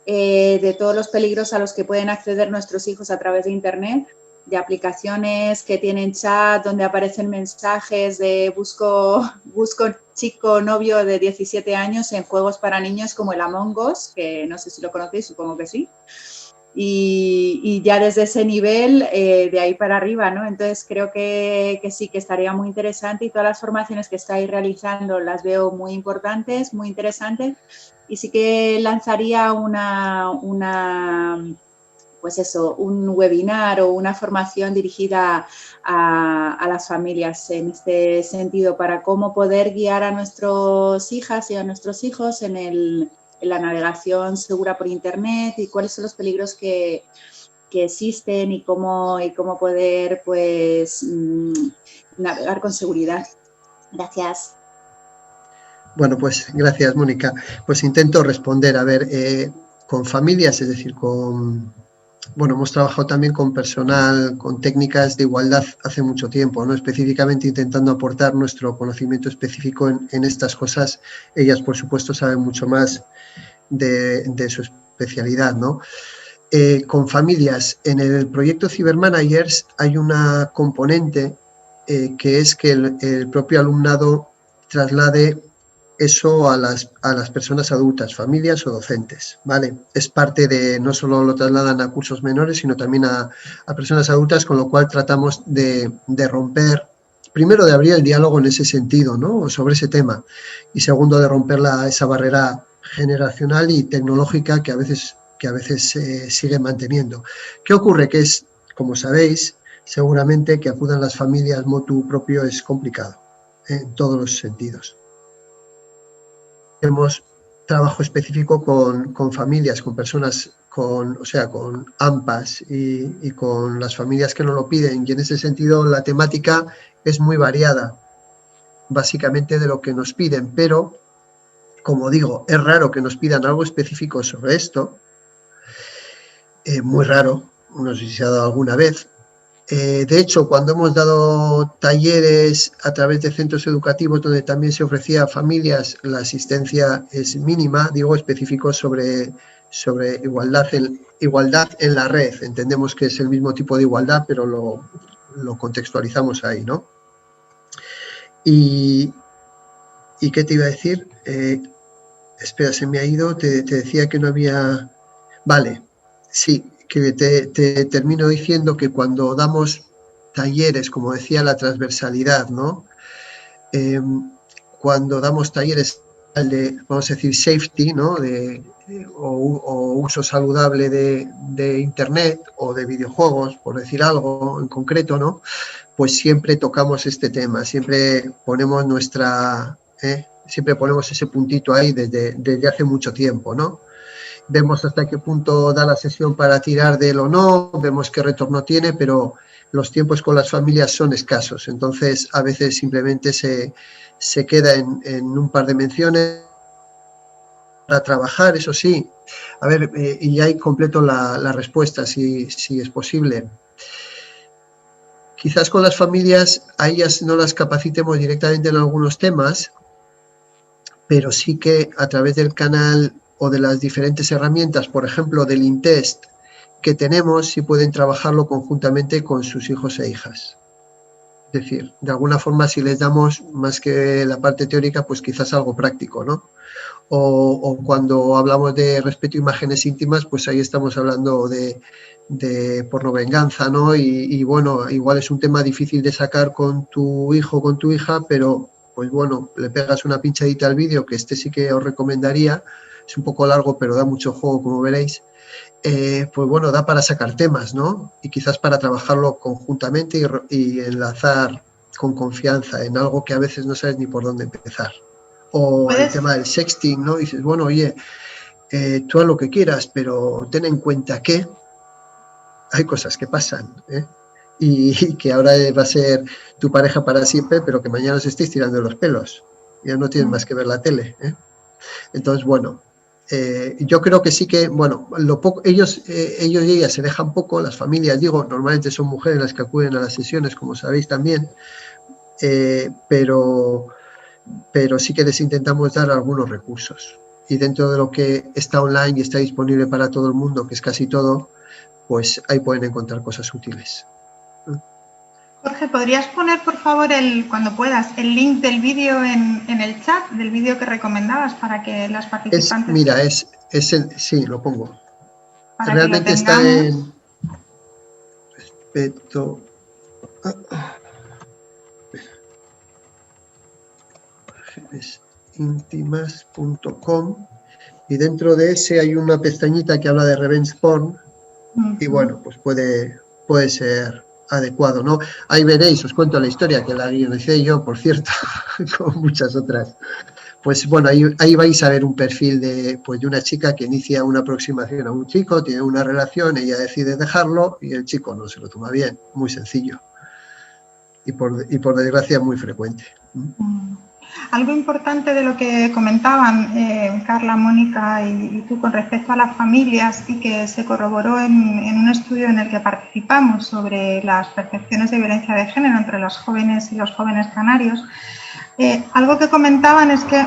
de todos los peligros a los que pueden acceder nuestros hijos a través de Internet, de aplicaciones que tienen chat donde aparecen mensajes de busco chico novio de 17 años en juegos para niños como el Among Us, que no sé si lo conocéis, supongo que sí. Y ya desde ese nivel, de ahí para arriba, ¿no? Entonces creo que sí, que estaría muy interesante, y todas las formaciones que estáis realizando las veo muy importantes, muy interesantes, y sí que lanzaría pues eso, un webinar o una formación dirigida a las familias en este sentido, para cómo poder guiar a nuestras hijas y a nuestros hijos en la navegación segura por Internet, y cuáles son los peligros que existen, y cómo poder, pues, navegar con seguridad. Gracias. Bueno, pues gracias, Mónica. Pues intento responder. A ver, con familias, es decir, bueno, hemos trabajado también con personal, con técnicas de igualdad hace mucho tiempo, ¿no? Específicamente intentando aportar nuestro conocimiento específico en estas cosas. Ellas, por supuesto, saben mucho más de su especialidad, ¿no? Con familias, en el proyecto Cybermanagers hay una componente que es que el propio alumnado traslade eso a las personas adultas, familias o docentes, ¿vale? Es parte de, no solo lo trasladan a cursos menores, sino también a personas adultas, con lo cual tratamos de romper, primero de abrir el diálogo en ese sentido, ¿no? Sobre ese tema, y segundo de romper esa barrera generacional y tecnológica que a veces se sigue manteniendo. ¿Qué ocurre? Que es, como sabéis, seguramente que acudan las familias motu propio es complicado, en todos los sentidos. Tenemos trabajo específico con familias, con personas, con AMPAs y con las familias que nos lo piden, y en ese sentido la temática es muy variada, básicamente de lo que nos piden, pero, como digo, es raro que nos pidan algo específico sobre esto, muy raro, no sé si se ha dado alguna vez. De hecho, cuando hemos dado talleres a través de centros educativos donde también se ofrecía a familias, la asistencia es mínima, digo, específico sobre igualdad en la red. Entendemos que es el mismo tipo de igualdad, pero lo contextualizamos ahí, ¿no? ¿Y qué te iba a decir? Espera, se me ha ido, te decía que no había... Vale, sí, que te termino diciendo que cuando damos talleres, como decía, la transversalidad, ¿no? Cuando damos talleres de, vamos a decir, safety, ¿no? O uso saludable de Internet o de videojuegos, por decir algo en concreto, ¿no? Pues siempre tocamos este tema, siempre ponemos siempre ponemos ese puntito ahí desde hace mucho tiempo, ¿no? Vemos hasta qué punto da la sesión para tirar de él o no, vemos qué retorno tiene, pero los tiempos con las familias son escasos, entonces a veces simplemente se queda en un par de menciones para trabajar, eso sí. A ver, y ahí completo la respuesta, si es posible. Quizás con las familias a ellas no las capacitemos directamente en algunos temas, pero sí que a través del canal o de las diferentes herramientas, por ejemplo, del InTest que tenemos, sí pueden trabajarlo conjuntamente con sus hijos e hijas. Es decir, de alguna forma, si les damos más que la parte teórica, pues quizás algo práctico, ¿no? O cuando hablamos de respeto a imágenes íntimas, pues ahí estamos hablando de pornovenganza, ¿no? Y bueno, igual es un tema difícil de sacar con tu hijo o con tu hija, pero pues bueno, le pegas una pinchadita al vídeo, que este sí que os recomendaría, es un poco largo, pero da mucho juego, como veréis. Pues bueno, da para sacar temas, ¿no? Y quizás para trabajarlo conjuntamente y enlazar con confianza en algo que a veces no sabes ni por dónde empezar. O el tema del sexting, ¿no? Dices, bueno, oye, tú haz lo que quieras, pero ten en cuenta que hay cosas que pasan, ¿eh? Y que ahora va a ser tu pareja para siempre, pero que mañana os estéis tirando los pelos. Ya no tienes más que ver la tele, ¿eh? Entonces, bueno, yo creo que sí que, bueno, ellos y ellas se dejan poco, las familias, digo, normalmente son mujeres las que acuden a las sesiones, como sabéis también, pero sí que les intentamos dar algunos recursos. Y dentro de lo que está online y está disponible para todo el mundo, que es casi todo, pues ahí pueden encontrar cosas útiles. Jorge, ¿podrías poner, por favor, cuando puedas, el link del vídeo en el chat, del vídeo que recomendabas para que las participantes... Mira, sí, lo pongo. Para realmente que está en respeto íntimas.com, y dentro de ese hay una pestañita que habla de revenge porn. Y bueno, pues puede ser adecuado, ¿no? Ahí veréis, os cuento la historia, que la guionicé yo, por cierto, como muchas otras. Pues bueno, ahí vais a ver un perfil de una chica que inicia una aproximación a un chico, tiene una relación, ella decide dejarlo y el chico no se lo toma bien, muy sencillo. Y por desgracia muy frecuente. Algo importante de lo que comentaban Carla, Mónica y tú con respecto a las familias, y que se corroboró en un estudio en el que participamos sobre las percepciones de violencia de género entre las jóvenes y los jóvenes canarios, algo que comentaban es que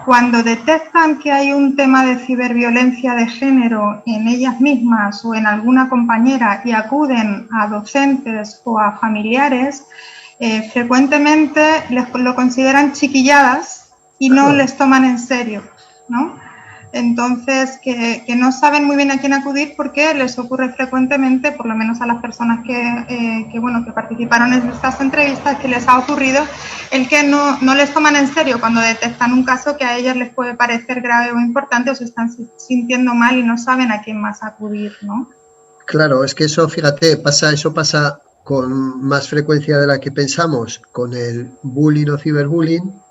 cuando detectan que hay un tema de ciberviolencia de género en ellas mismas o en alguna compañera y acuden a docentes o a familiares, frecuentemente lo consideran chiquilladas y no les toman en serio, ¿no? Entonces, que no saben muy bien a quién acudir porque les ocurre frecuentemente, por lo menos a las personas que participaron en estas entrevistas, que les ha ocurrido el que no les toman en serio cuando detectan un caso que a ellas les puede parecer grave o importante, o se están sintiendo mal y no saben a quién más acudir, ¿no? Claro, es que eso, fíjate, eso pasa con más frecuencia de la que pensamos con el bullying o ciberbullying,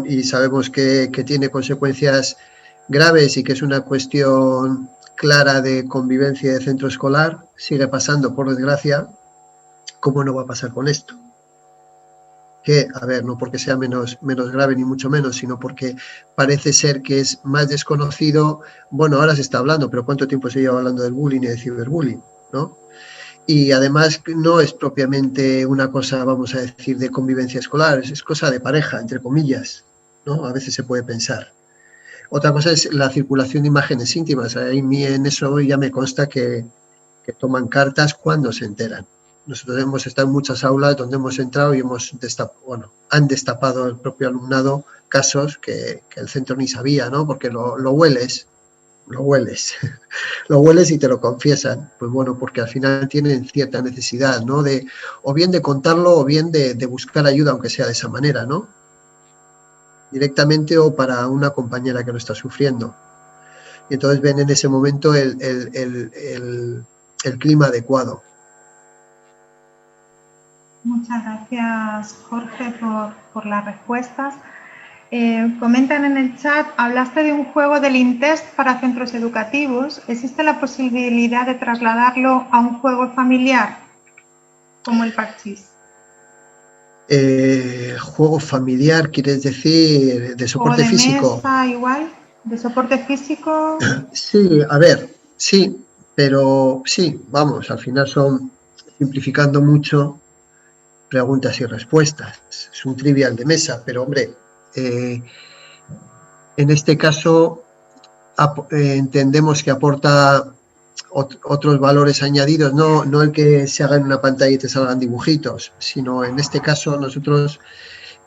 y sabemos que tiene consecuencias graves y que es una cuestión clara de convivencia de centro escolar. Sigue pasando, por desgracia. ¿Cómo no va a pasar con esto? Que, a ver, no porque sea menos grave ni mucho menos, sino porque parece ser que es más desconocido. Bueno, ahora se está hablando, pero ¿cuánto tiempo se lleva hablando del bullying y del ciberbullying, ¿no? Y además no es propiamente una cosa, vamos a decir, de convivencia escolar, es cosa de pareja, entre comillas, ¿no? A veces se puede pensar. Otra cosa es la circulación de imágenes íntimas. A mí en eso ya me consta que toman cartas cuando se enteran. Nosotros hemos estado en muchas aulas donde hemos entrado y han destapado el propio alumnado casos que el centro ni sabía, ¿no? Porque lo hueles. Lo hueles y te lo confiesan, pues bueno, porque al final tienen cierta necesidad, ¿no? O bien de contarlo o bien de buscar ayuda, aunque sea de esa manera, ¿no? directamente o para una compañera que lo está sufriendo. Y entonces ven en ese momento el clima adecuado. Muchas gracias, Jorge, por las respuestas. Comentan en el chat, hablaste de un juego del INTEST para centros educativos. ¿Existe la posibilidad de trasladarlo a un juego familiar, como el Parchís? Juego familiar, ¿quieres decir de soporte físico? Mesa, igual, de soporte físico. Sí, a ver, sí, pero sí, vamos, al final son, simplificando mucho, preguntas y respuestas. Es un trivial de mesa, pero hombre, en este caso entendemos que aporta otros valores añadidos, no el que se haga en una pantalla y te salgan dibujitos, sino en este caso nosotros,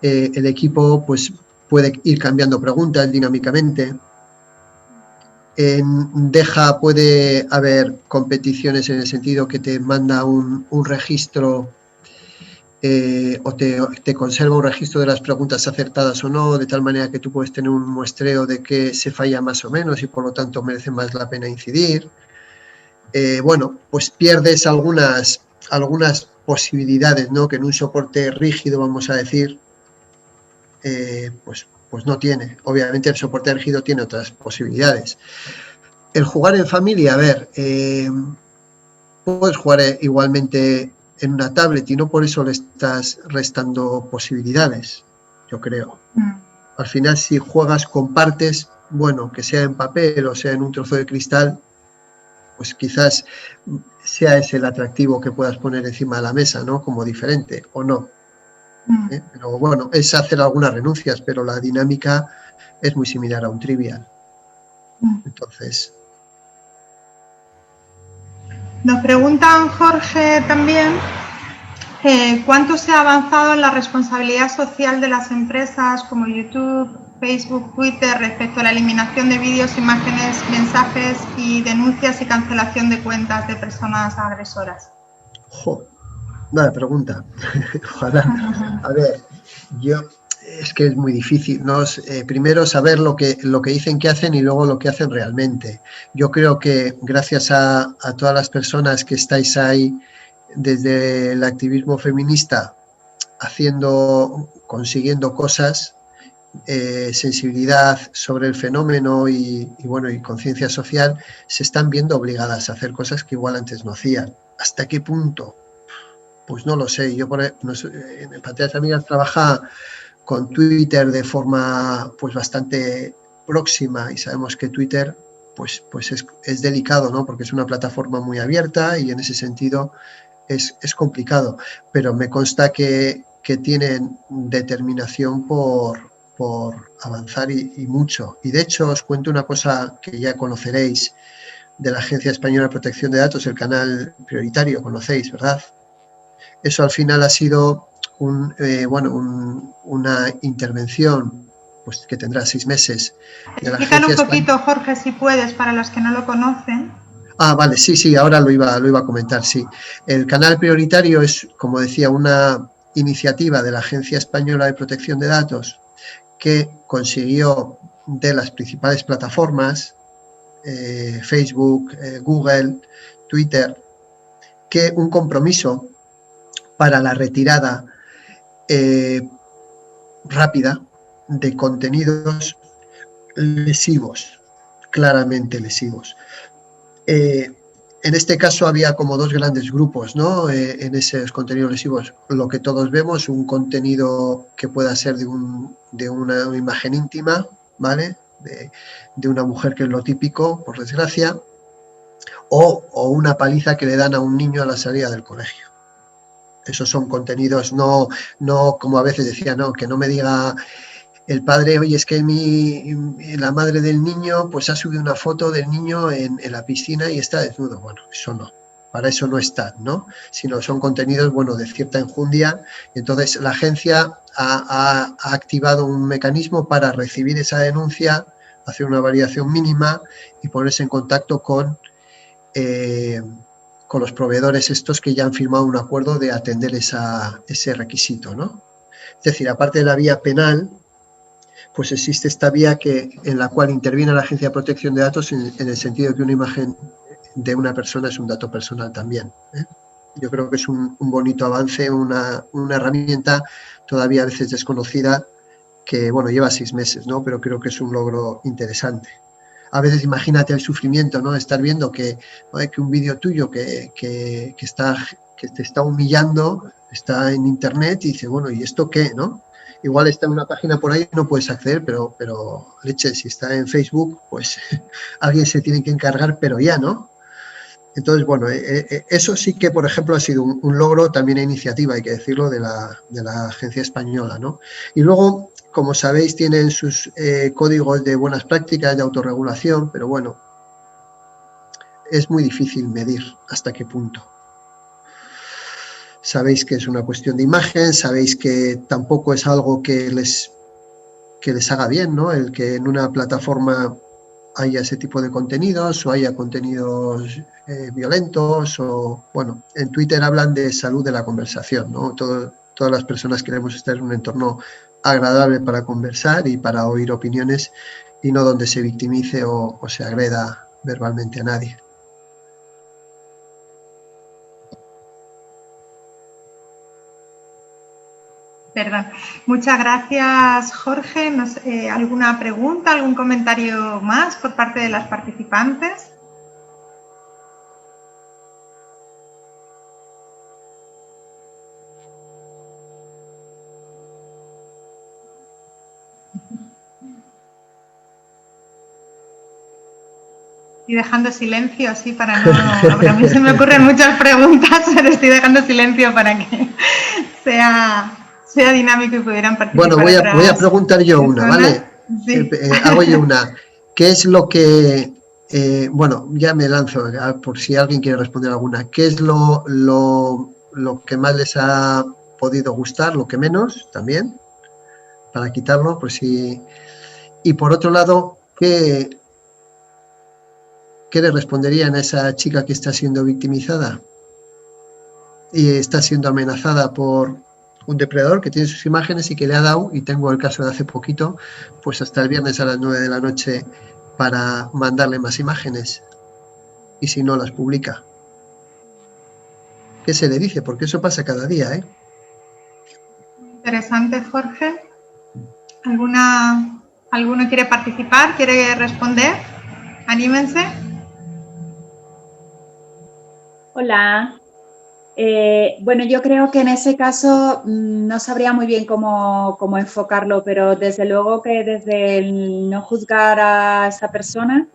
el equipo pues puede ir cambiando preguntas dinámicamente. En Deja puede haber competiciones en el sentido que te manda un registro o te conserva un registro de las preguntas acertadas o no, de tal manera que tú puedes tener un muestreo de que se falla más o menos y por lo tanto merece más la pena incidir. Bueno, pues pierdes algunas posibilidades, ¿no? Que en un soporte rígido, vamos a decir, pues no tiene. Obviamente el soporte rígido tiene otras posibilidades. El jugar en familia, a ver, puedes jugar igualmente en una tablet y no por eso le estás restando posibilidades, yo creo. Al final, si juegas, compartes, bueno, que sea en papel o sea en un trozo de cristal, pues quizás sea ese el atractivo que puedas poner encima de la mesa, ¿no? Como diferente, o no. Pero bueno, es hacer algunas renuncias, pero la dinámica es muy similar a un trivial. Entonces... Nos preguntan, Jorge, también, ¿cuánto se ha avanzado en la responsabilidad social de las empresas como YouTube, Facebook, Twitter respecto a la eliminación de vídeos, imágenes, mensajes y denuncias y cancelación de cuentas de personas agresoras? Buena pregunta. Ojalá. A ver, es que es muy difícil, ¿no? Primero saber lo que dicen que hacen y luego lo que hacen realmente. Yo creo que gracias a todas las personas que estáis ahí desde el activismo feminista consiguiendo cosas, sensibilidad sobre el fenómeno y conciencia social, se están viendo obligadas a hacer cosas que igual antes no hacían. ¿Hasta qué punto? Pues no lo sé. Yo en Pantallas Amigas trabaja con Twitter de forma pues bastante próxima y sabemos que Twitter pues es delicado, ¿no? Porque es una plataforma muy abierta y en ese sentido es complicado, pero me consta que tienen determinación por avanzar y mucho. Y de hecho os cuento una cosa que ya conoceréis de la Agencia Española de Protección de Datos, el canal prioritario, conocéis, ¿verdad? Eso al final ha sido una intervención pues que tendrá 6 meses. Explícalo un poquito, Jorge, si puedes, para los que no lo conocen. Ah, vale, sí, ahora lo iba a comentar, sí. El canal prioritario es, como decía, una iniciativa de la Agencia Española de Protección de Datos que consiguió de las principales plataformas, Facebook, Google, Twitter, que un compromiso para la retirada rápida de contenidos lesivos, claramente lesivos. En este caso había como 2 grandes grupos, ¿no? En esos contenidos lesivos. Lo que todos vemos, un contenido que pueda ser de una imagen íntima, ¿vale? De una mujer, que es lo típico, por desgracia, o una paliza que le dan a un niño a la salida del colegio. Esos son contenidos, no como a veces decía, no, que no me diga el padre, oye, es que la madre del niño pues ha subido una foto del niño en la piscina y está desnudo. Bueno, eso no, para eso no está, ¿no? Sino son contenidos, bueno, de cierta enjundia. Y entonces la agencia ha activado un mecanismo para recibir esa denuncia, hacer una variación mínima y ponerse en contacto con los proveedores estos que ya han firmado un acuerdo de atender ese requisito, ¿no? Es decir, aparte de la vía penal, pues existe esta vía en la cual interviene la Agencia de Protección de Datos en el sentido de que una imagen de una persona es un dato personal también, ¿eh? Yo creo que es un bonito avance, una herramienta todavía a veces desconocida que, bueno, lleva 6 meses, ¿no? Pero creo que es un logro interesante. A veces imagínate el sufrimiento, ¿no? Estar viendo que un vídeo tuyo que te está humillando está en internet y dice, bueno, ¿y esto qué, no? Igual está en una página por ahí y no puedes acceder, pero leche, si está en Facebook, pues alguien se tiene que encargar, pero ya, ¿no? Entonces, bueno, eso sí que, por ejemplo, ha sido un logro también a iniciativa, hay que decirlo, de la agencia española, ¿no? Y luego, como sabéis, tienen sus códigos de buenas prácticas, de autorregulación, pero bueno, es muy difícil medir hasta qué punto. Sabéis que es una cuestión de imagen, sabéis que tampoco es algo que les haga bien, ¿no? El que en una plataforma haya ese tipo de contenidos o haya contenidos violentos o, bueno, en Twitter hablan de salud de la conversación, ¿no? Todas las personas queremos estar en un entorno agradable para conversar y para oír opiniones y no donde se victimice o se agreda verbalmente a nadie. Perdón. Muchas gracias, Jorge. ¿Alguna pregunta, algún comentario más por parte de las participantes? Estoy dejando silencio así para no... A mí se me ocurren muchas preguntas, pero estoy dejando silencio para que sea dinámico y pudieran participar. Bueno, voy a preguntar yo una, ¿vale? Sí. Hago yo una. ¿Qué es lo que... bueno, ya me lanzo, por si alguien quiere responder alguna. ¿Qué es lo que más les ha podido gustar, lo que menos también? Para quitarlo, pues sí. Y por otro lado, ¿qué le responderían a esa chica que está siendo victimizada y está siendo amenazada por un depredador que tiene sus imágenes y que le ha dado, y tengo el caso de hace poquito, pues hasta el viernes a las 9 de la noche para mandarle más imágenes, y si no las publica? ¿Qué se le dice? Porque eso pasa cada día, ¿eh? Interesante, Jorge. ¿Alguno quiere participar? ¿Quiere responder? Anímense. Hola. Bueno, yo creo que en ese caso no sabría muy bien cómo enfocarlo, pero desde luego que desde el no juzgar a esa persona,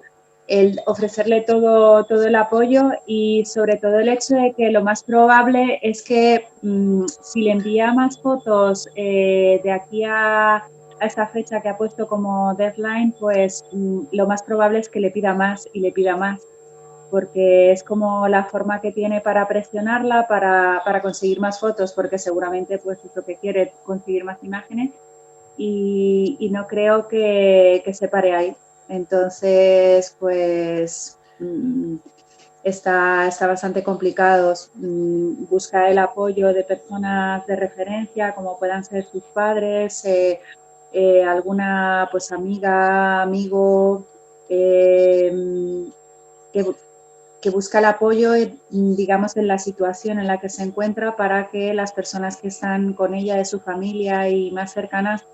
el ofrecerle todo el apoyo y sobre todo el hecho de que lo más probable es que si le envía más fotos de aquí a esa fecha que ha puesto como deadline, pues lo más probable es que le pida más y le pida más, porque es como la forma que tiene para presionarla, para conseguir más fotos, porque seguramente pues es lo que quiere, conseguir más imágenes, y no creo que se pare ahí. Entonces, pues está bastante complicado. Buscar el apoyo de personas de referencia, como puedan ser sus padres, alguna pues amiga, amigo, que busca el apoyo, digamos, en la situación en la que se encuentra, para que las personas que están con ella, de su familia y más cercanas,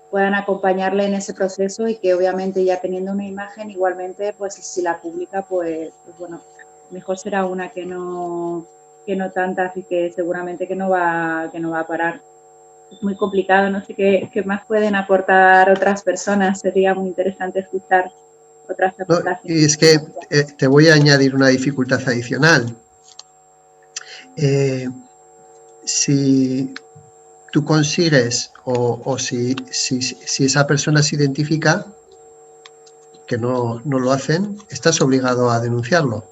puedan acompañarle en ese proceso, y que obviamente ya teniendo una imagen, igualmente, pues si la publica, pues bueno, mejor será una que no tantas, y que seguramente que no va a parar. Es muy complicado, no sé qué más pueden aportar otras personas, sería muy interesante escuchar otras aportaciones. No, y es que te voy a añadir una dificultad adicional. Si tú consigues o si esa persona se identifica que no lo hacen, estás obligado a denunciarlo.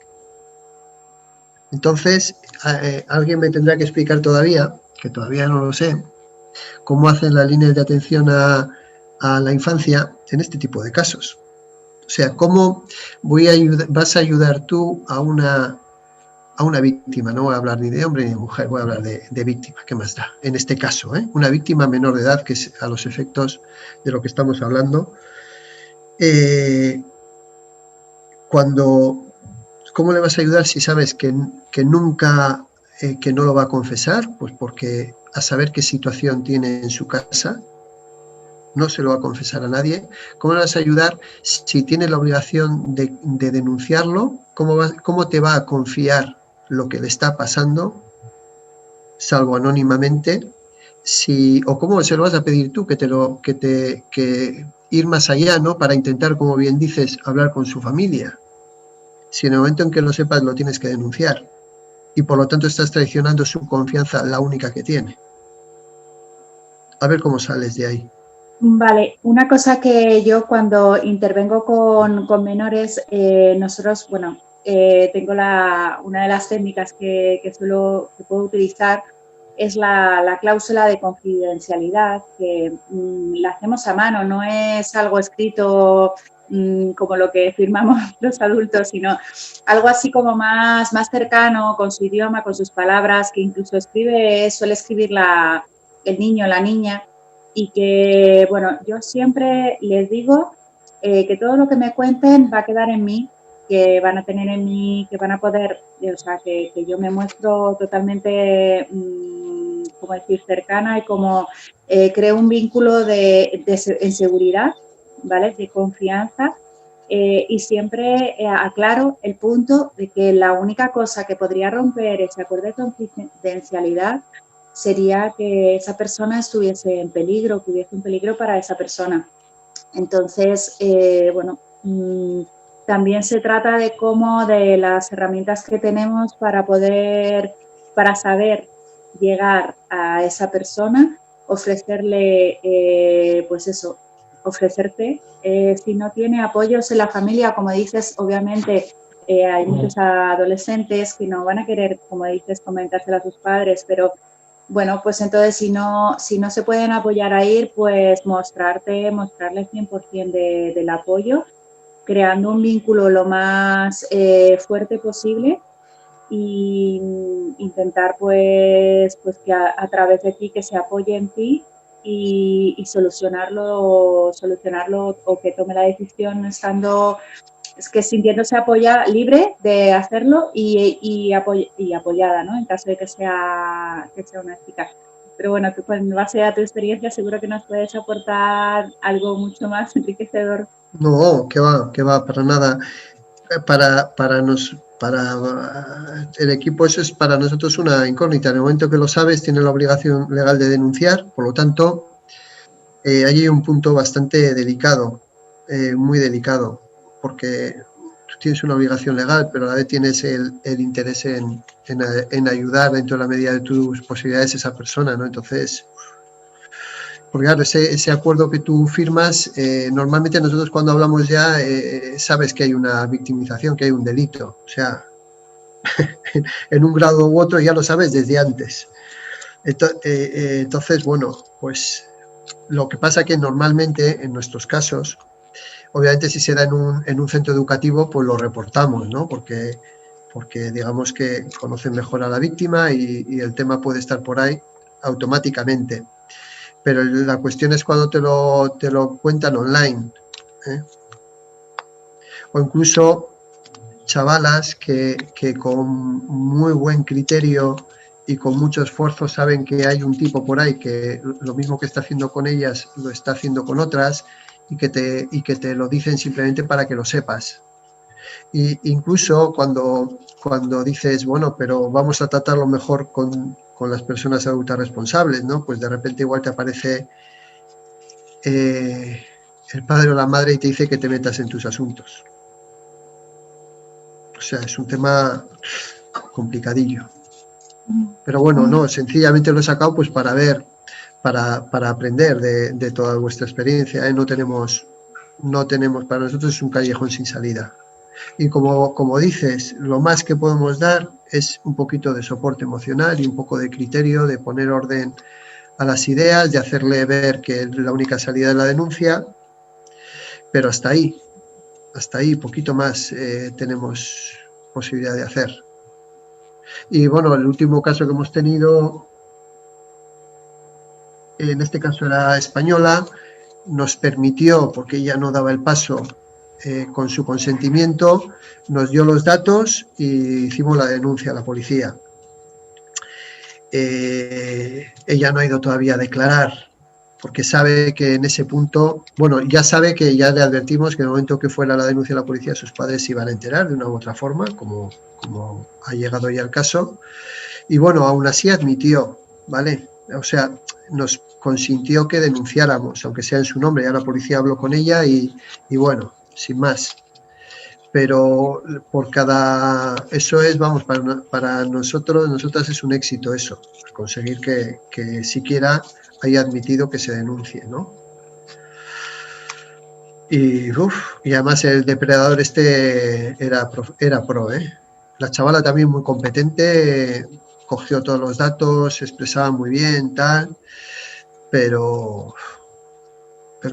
Entonces, alguien me tendrá que explicar todavía, que todavía no lo sé, cómo hacen las líneas de atención a la infancia en este tipo de casos. O sea, ¿cómo vas a ayudar tú a a una víctima, no voy a hablar ni de hombre ni de mujer, voy a hablar de víctima, ¿qué más da? En este caso, una víctima menor de edad, que es a los efectos de lo que estamos hablando, ¿cómo le vas a ayudar si sabes que nunca, que no lo va a confesar? Pues porque a saber qué situación tiene en su casa, no se lo va a confesar a nadie. ¿Cómo le vas a ayudar si tiene la obligación de denunciarlo? ¿Cómo te va a confiar lo que le está pasando, salvo anónimamente? O cómo se lo vas a pedir tú, que ir más allá, ¿no? Para intentar, como bien dices, hablar con su familia. Si en el momento en que lo sepas lo tienes que denunciar y por lo tanto estás traicionando su confianza, la única que tiene. A ver cómo sales de ahí. Vale, una cosa que yo cuando intervengo con menores, nosotros, bueno, tengo una de las técnicas que puedo utilizar es la cláusula de confidencialidad, que la hacemos a mano, no es algo escrito como lo que firmamos los adultos, sino algo así como más cercano, con su idioma, con sus palabras, que incluso suele escribir el niño, la niña. Y que, bueno, yo siempre les digo que todo lo que me cuenten va a quedar en mí, que van a tener en mí, que van a poder, o sea, que yo me muestro totalmente, como decir, cercana y como creo un vínculo en seguridad, ¿vale? De confianza. Y siempre aclaro el punto de que la única cosa que podría romper ese acuerdo de confidencialidad sería que esa persona estuviese en peligro, que hubiese un peligro para esa persona. Entonces, bueno, también se trata de las herramientas que tenemos para saber llegar a esa persona, ofrecerle, pues eso, ofrecerte. Si no tiene apoyos en la familia, como dices, obviamente hay muchos adolescentes que no van a querer, como dices, comentárselo a sus padres, pero bueno, pues entonces si no se pueden apoyar a ir, pues mostrarles 100% del apoyo, creando un vínculo lo más fuerte posible y intentar pues que a través de ti que se apoye en ti y solucionarlo o que tome la decisión sintiéndose libre de hacerlo y apoyada, ¿no? En caso de que sea una chica. Pero bueno, tú en base a tu experiencia seguro que nos puedes aportar algo mucho más enriquecedor. No, que va, para nada. Para el equipo eso es para nosotros una incógnita. En el momento que lo sabes, tienes la obligación legal de denunciar, por lo tanto, ahí hay un punto bastante delicado, muy delicado, porque tú tienes una obligación legal, pero a la vez tienes el interés en ayudar dentro de la medida de tus posibilidades a esa persona, ¿no? Entonces, porque claro, ese acuerdo que tú firmas, normalmente nosotros cuando hablamos ya sabes que hay una victimización, que hay un delito, o sea, en un grado u otro ya lo sabes desde antes. Entonces, bueno, pues lo que pasa que normalmente en nuestros casos, obviamente si se da en un centro educativo, pues lo reportamos, ¿no? Porque digamos que conocen mejor a la víctima y el tema puede estar por ahí automáticamente. Pero la cuestión es cuando te lo cuentan online, ¿eh? O incluso chavalas que con muy buen criterio y con mucho esfuerzo saben que hay un tipo por ahí que lo mismo que está haciendo con ellas lo está haciendo con otras y que te lo dicen simplemente para que lo sepas. Y incluso cuando dices, bueno, pero vamos a tratarlo mejor con las personas adultas responsables, ¿no? Pues de repente igual te aparece el padre o la madre y te dice que te metas en tus asuntos. O sea, es un tema complicadillo. Pero bueno, no, sencillamente lo he sacado pues para ver, para aprender de toda vuestra experiencia, ¿eh? No tenemos, para nosotros es un callejón sin salida. Y como dices, lo más que podemos dar es un poquito de soporte emocional y un poco de criterio, de poner orden a las ideas, de hacerle ver que la única salida es la denuncia, pero hasta ahí, poquito más tenemos posibilidad de hacer. Y bueno, el último caso que hemos tenido, en este caso era española, nos permitió, porque ella no daba el paso con su consentimiento, nos dio los datos y hicimos la denuncia a la policía. Ella no ha ido todavía a declarar, porque sabe que en ese punto, bueno, ya sabe que ya le advertimos que en el momento que fuera la denuncia a la policía sus padres se iban a enterar de una u otra forma, como ha llegado ya el caso, y bueno, aún así admitió, ¿vale? O sea, nos consintió que denunciáramos, aunque sea en su nombre, ya la policía habló con ella y bueno, sin más. Pero por cada... Eso es, vamos, para nosotras es un éxito eso, conseguir que siquiera haya admitido que se denuncie, ¿no? Y además el depredador este era pro, ¿eh? La chavala también muy competente, cogió todos los datos, se expresaba muy bien, tal, pero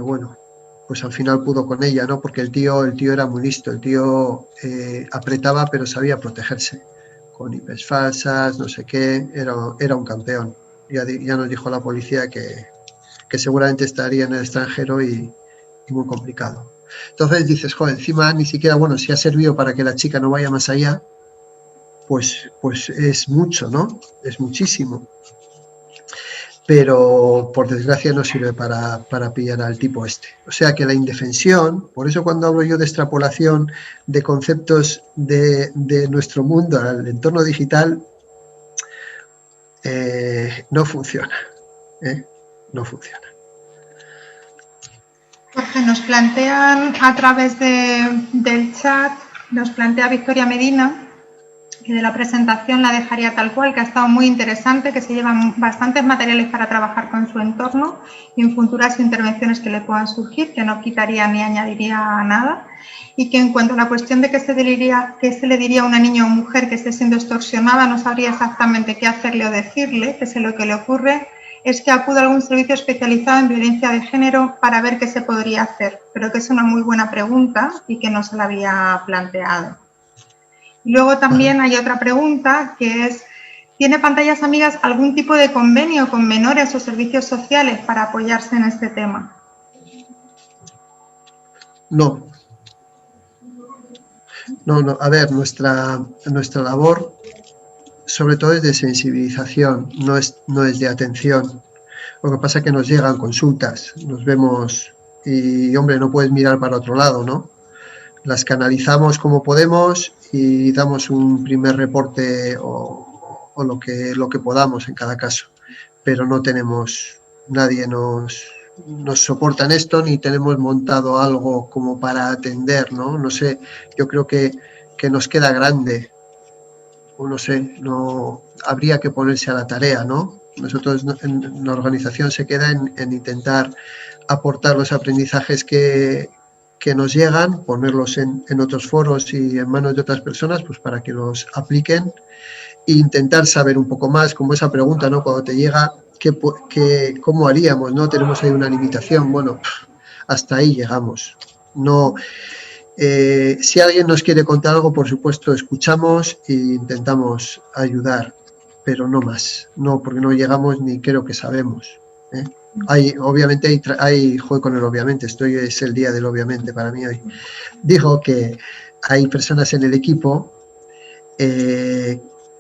bueno, pues al final pudo con ella, ¿no? Porque el tío era muy listo, el tío apretaba pero sabía protegerse, con IPs falsas, no sé qué, era un campeón. Ya nos dijo la policía que seguramente estaría en el extranjero y muy complicado. Entonces dices, joder, encima ni siquiera, bueno, si ha servido para que la chica no vaya más allá, pues es mucho, ¿no? Es muchísimo. Pero por desgracia no sirve para pillar al tipo este. O sea que la indefensión, por eso cuando hablo yo de extrapolación de conceptos de nuestro mundo al entorno digital, no funciona, no funciona. Jorge, nos plantean a través del chat, nos plantea Victoria Medina, que de la presentación la dejaría tal cual, que ha estado muy interesante, que se llevan bastantes materiales para trabajar con su entorno y en futuras intervenciones que le puedan surgir, que no quitaría ni añadiría nada, y que en cuanto a la cuestión de qué se le diría a una niña o mujer que esté siendo extorsionada, no sabría exactamente qué hacerle o decirle, que sé lo que le ocurre, es que acuda a algún servicio especializado en violencia de género para ver qué se podría hacer, pero que es una muy buena pregunta y que no se la había planteado. Y luego también hay otra pregunta que es, ¿tiene Pantallas Amigas algún tipo de convenio con menores o servicios sociales para apoyarse en este tema? No. No, a ver, nuestra labor sobre todo es de sensibilización, no es de atención. Lo que pasa es que nos llegan consultas, nos vemos y, hombre, no puedes mirar para otro lado, ¿no? Las canalizamos como podemos y damos un primer reporte o lo que podamos en cada caso. Pero no tenemos, nadie nos soporta en esto, ni tenemos montado algo como para atender, ¿no? No sé, yo creo que nos queda grande, o no sé, no habría que ponerse a la tarea, ¿no? Nosotros en la organización se queda en intentar aportar los aprendizajes que nos llegan, ponerlos en otros foros y en manos de otras personas, pues para que los apliquen e intentar saber un poco más, como esa pregunta, ¿no? Cuando te llega, ¿cómo haríamos? ¿No? Tenemos ahí una limitación, bueno, hasta ahí llegamos. No, si alguien nos quiere contar algo, por supuesto, escuchamos e intentamos ayudar, pero no más, no, porque no llegamos ni creo que sabemos, ¿eh? Obviamente hay juego con el obviamente, es el día del obviamente para mí hoy. Digo que hay personas en el equipo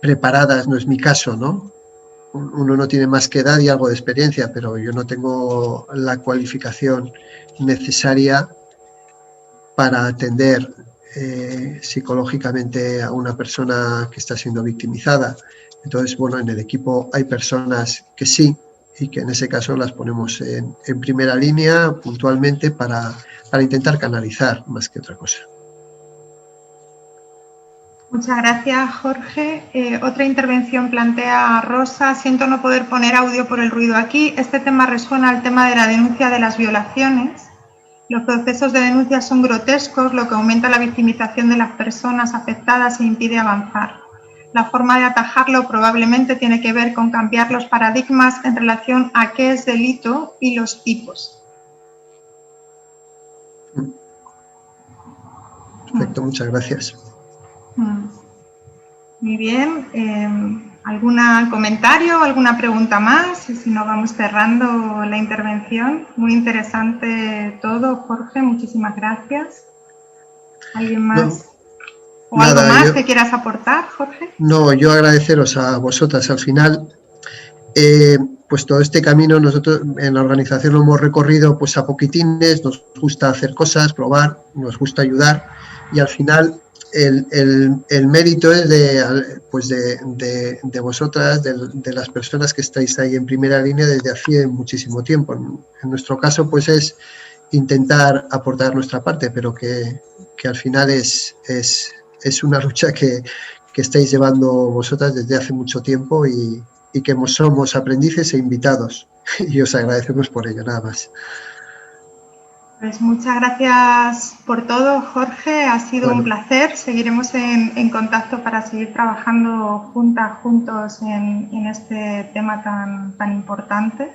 preparadas, no es mi caso, ¿no? Uno no tiene más que edad y algo de experiencia, pero yo no tengo la cualificación necesaria para atender psicológicamente a una persona que está siendo victimizada. Entonces, bueno, en el equipo hay personas que sí, y que en ese caso las ponemos en primera línea puntualmente para intentar canalizar más que otra cosa. Muchas gracias, Jorge. Otra intervención plantea Rosa. Siento no poder poner audio por el ruido aquí. Este tema resuena al tema de la denuncia de las violaciones. Los procesos de denuncia son grotescos, lo que aumenta la victimización de las personas afectadas e impide avanzar. La forma de atajarlo probablemente tiene que ver con cambiar los paradigmas en relación a qué es delito y los tipos. Perfecto, muchas gracias. Muy Muy bien. ¿Algún comentario, alguna pregunta más? Y si no, vamos cerrando la intervención. Muy interesante todo, Jorge. Muchísimas gracias. ¿Alguien más? No, ¿O algo nada, más que quieras aportar, Jorge? No, yo agradeceros a vosotras. Al final, pues todo este camino nosotros en la organización lo hemos recorrido pues a poquitines, nos gusta hacer cosas, probar, nos gusta ayudar y al final el mérito es de vosotras, de las personas que estáis ahí en primera línea desde hace muchísimo tiempo. En nuestro caso pues es intentar aportar nuestra parte, pero que al final es una lucha que estáis llevando vosotras desde hace mucho tiempo y que somos aprendices e invitados y os agradecemos por ello, nada más. Pues muchas gracias por todo, Jorge, ha sido un placer, seguiremos en contacto para seguir trabajando juntos en este tema tan importante.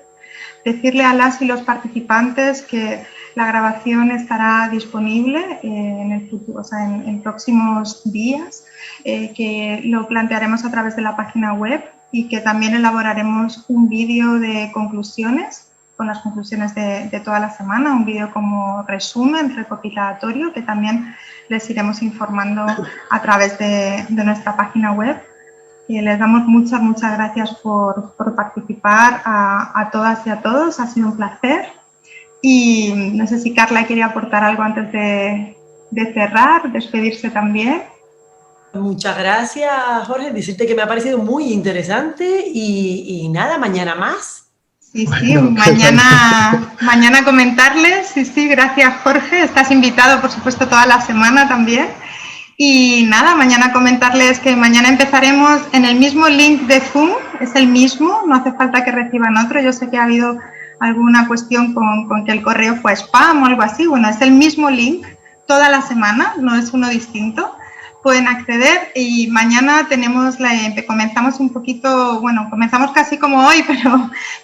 Decirle a las y los participantes que la grabación estará disponible en el futuro, o sea, en próximos días, que lo plantearemos a través de la página web y que también elaboraremos un vídeo de conclusiones, con las conclusiones de toda la semana, un vídeo como resumen, recopilatorio, que también les iremos informando a través de nuestra página web. Les damos muchas gracias por participar a todas y a todos, ha sido un placer. Y no sé si Carla quiere aportar algo antes de cerrar, despedirse también. Muchas gracias, Jorge. Decirte que me ha parecido muy interesante y nada, mañana más. Sí, mañana comentarles. Sí, gracias, Jorge. Estás invitado, por supuesto, toda la semana también. Y nada, mañana comentarles que mañana empezaremos en el mismo link de Zoom, es el mismo, no hace falta que reciban otro. Yo sé que ha habido alguna cuestión con que el correo fue spam o algo así. Bueno, es el mismo link toda la semana, no es uno distinto. Pueden acceder y mañana comenzamos un poquito, bueno, comenzamos casi como hoy,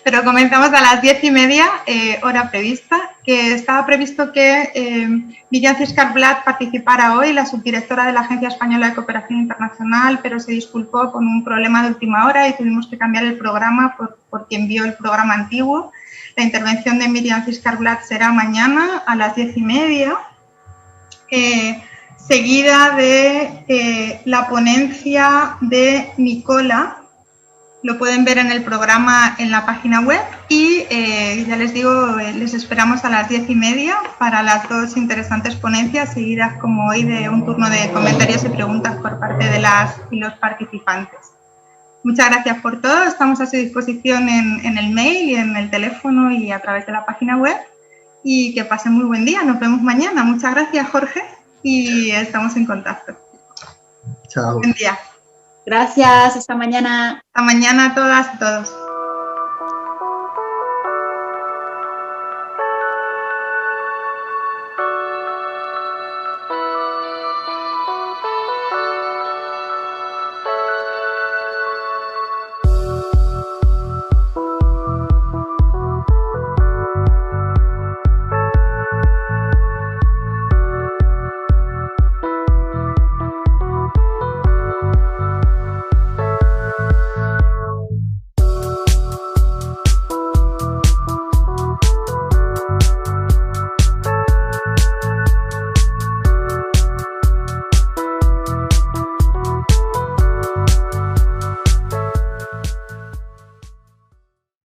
pero comenzamos a las 10:30, hora prevista, que estaba previsto que Miriam Ciscar-Blat participara hoy, la subdirectora de la Agencia Española de Cooperación Internacional, pero se disculpó con un problema de última hora y tuvimos que cambiar el programa porque envió el programa antiguo. La intervención de Miriam Ciscar-Blat será mañana a las 10:30. Seguida de la ponencia de Nicola, lo pueden ver en el programa en la página web y ya les digo, les esperamos a las 10:30 para las dos interesantes ponencias seguidas como hoy de un turno de comentarios y preguntas por parte de las y los participantes. Muchas gracias por todo, estamos a su disposición en el mail y en el teléfono y a través de la página web y que pasen muy buen día, nos vemos mañana. Muchas gracias, Jorge. Y estamos en contacto. Chao. Buen día. Gracias, hasta mañana. Hasta mañana a todas y todos.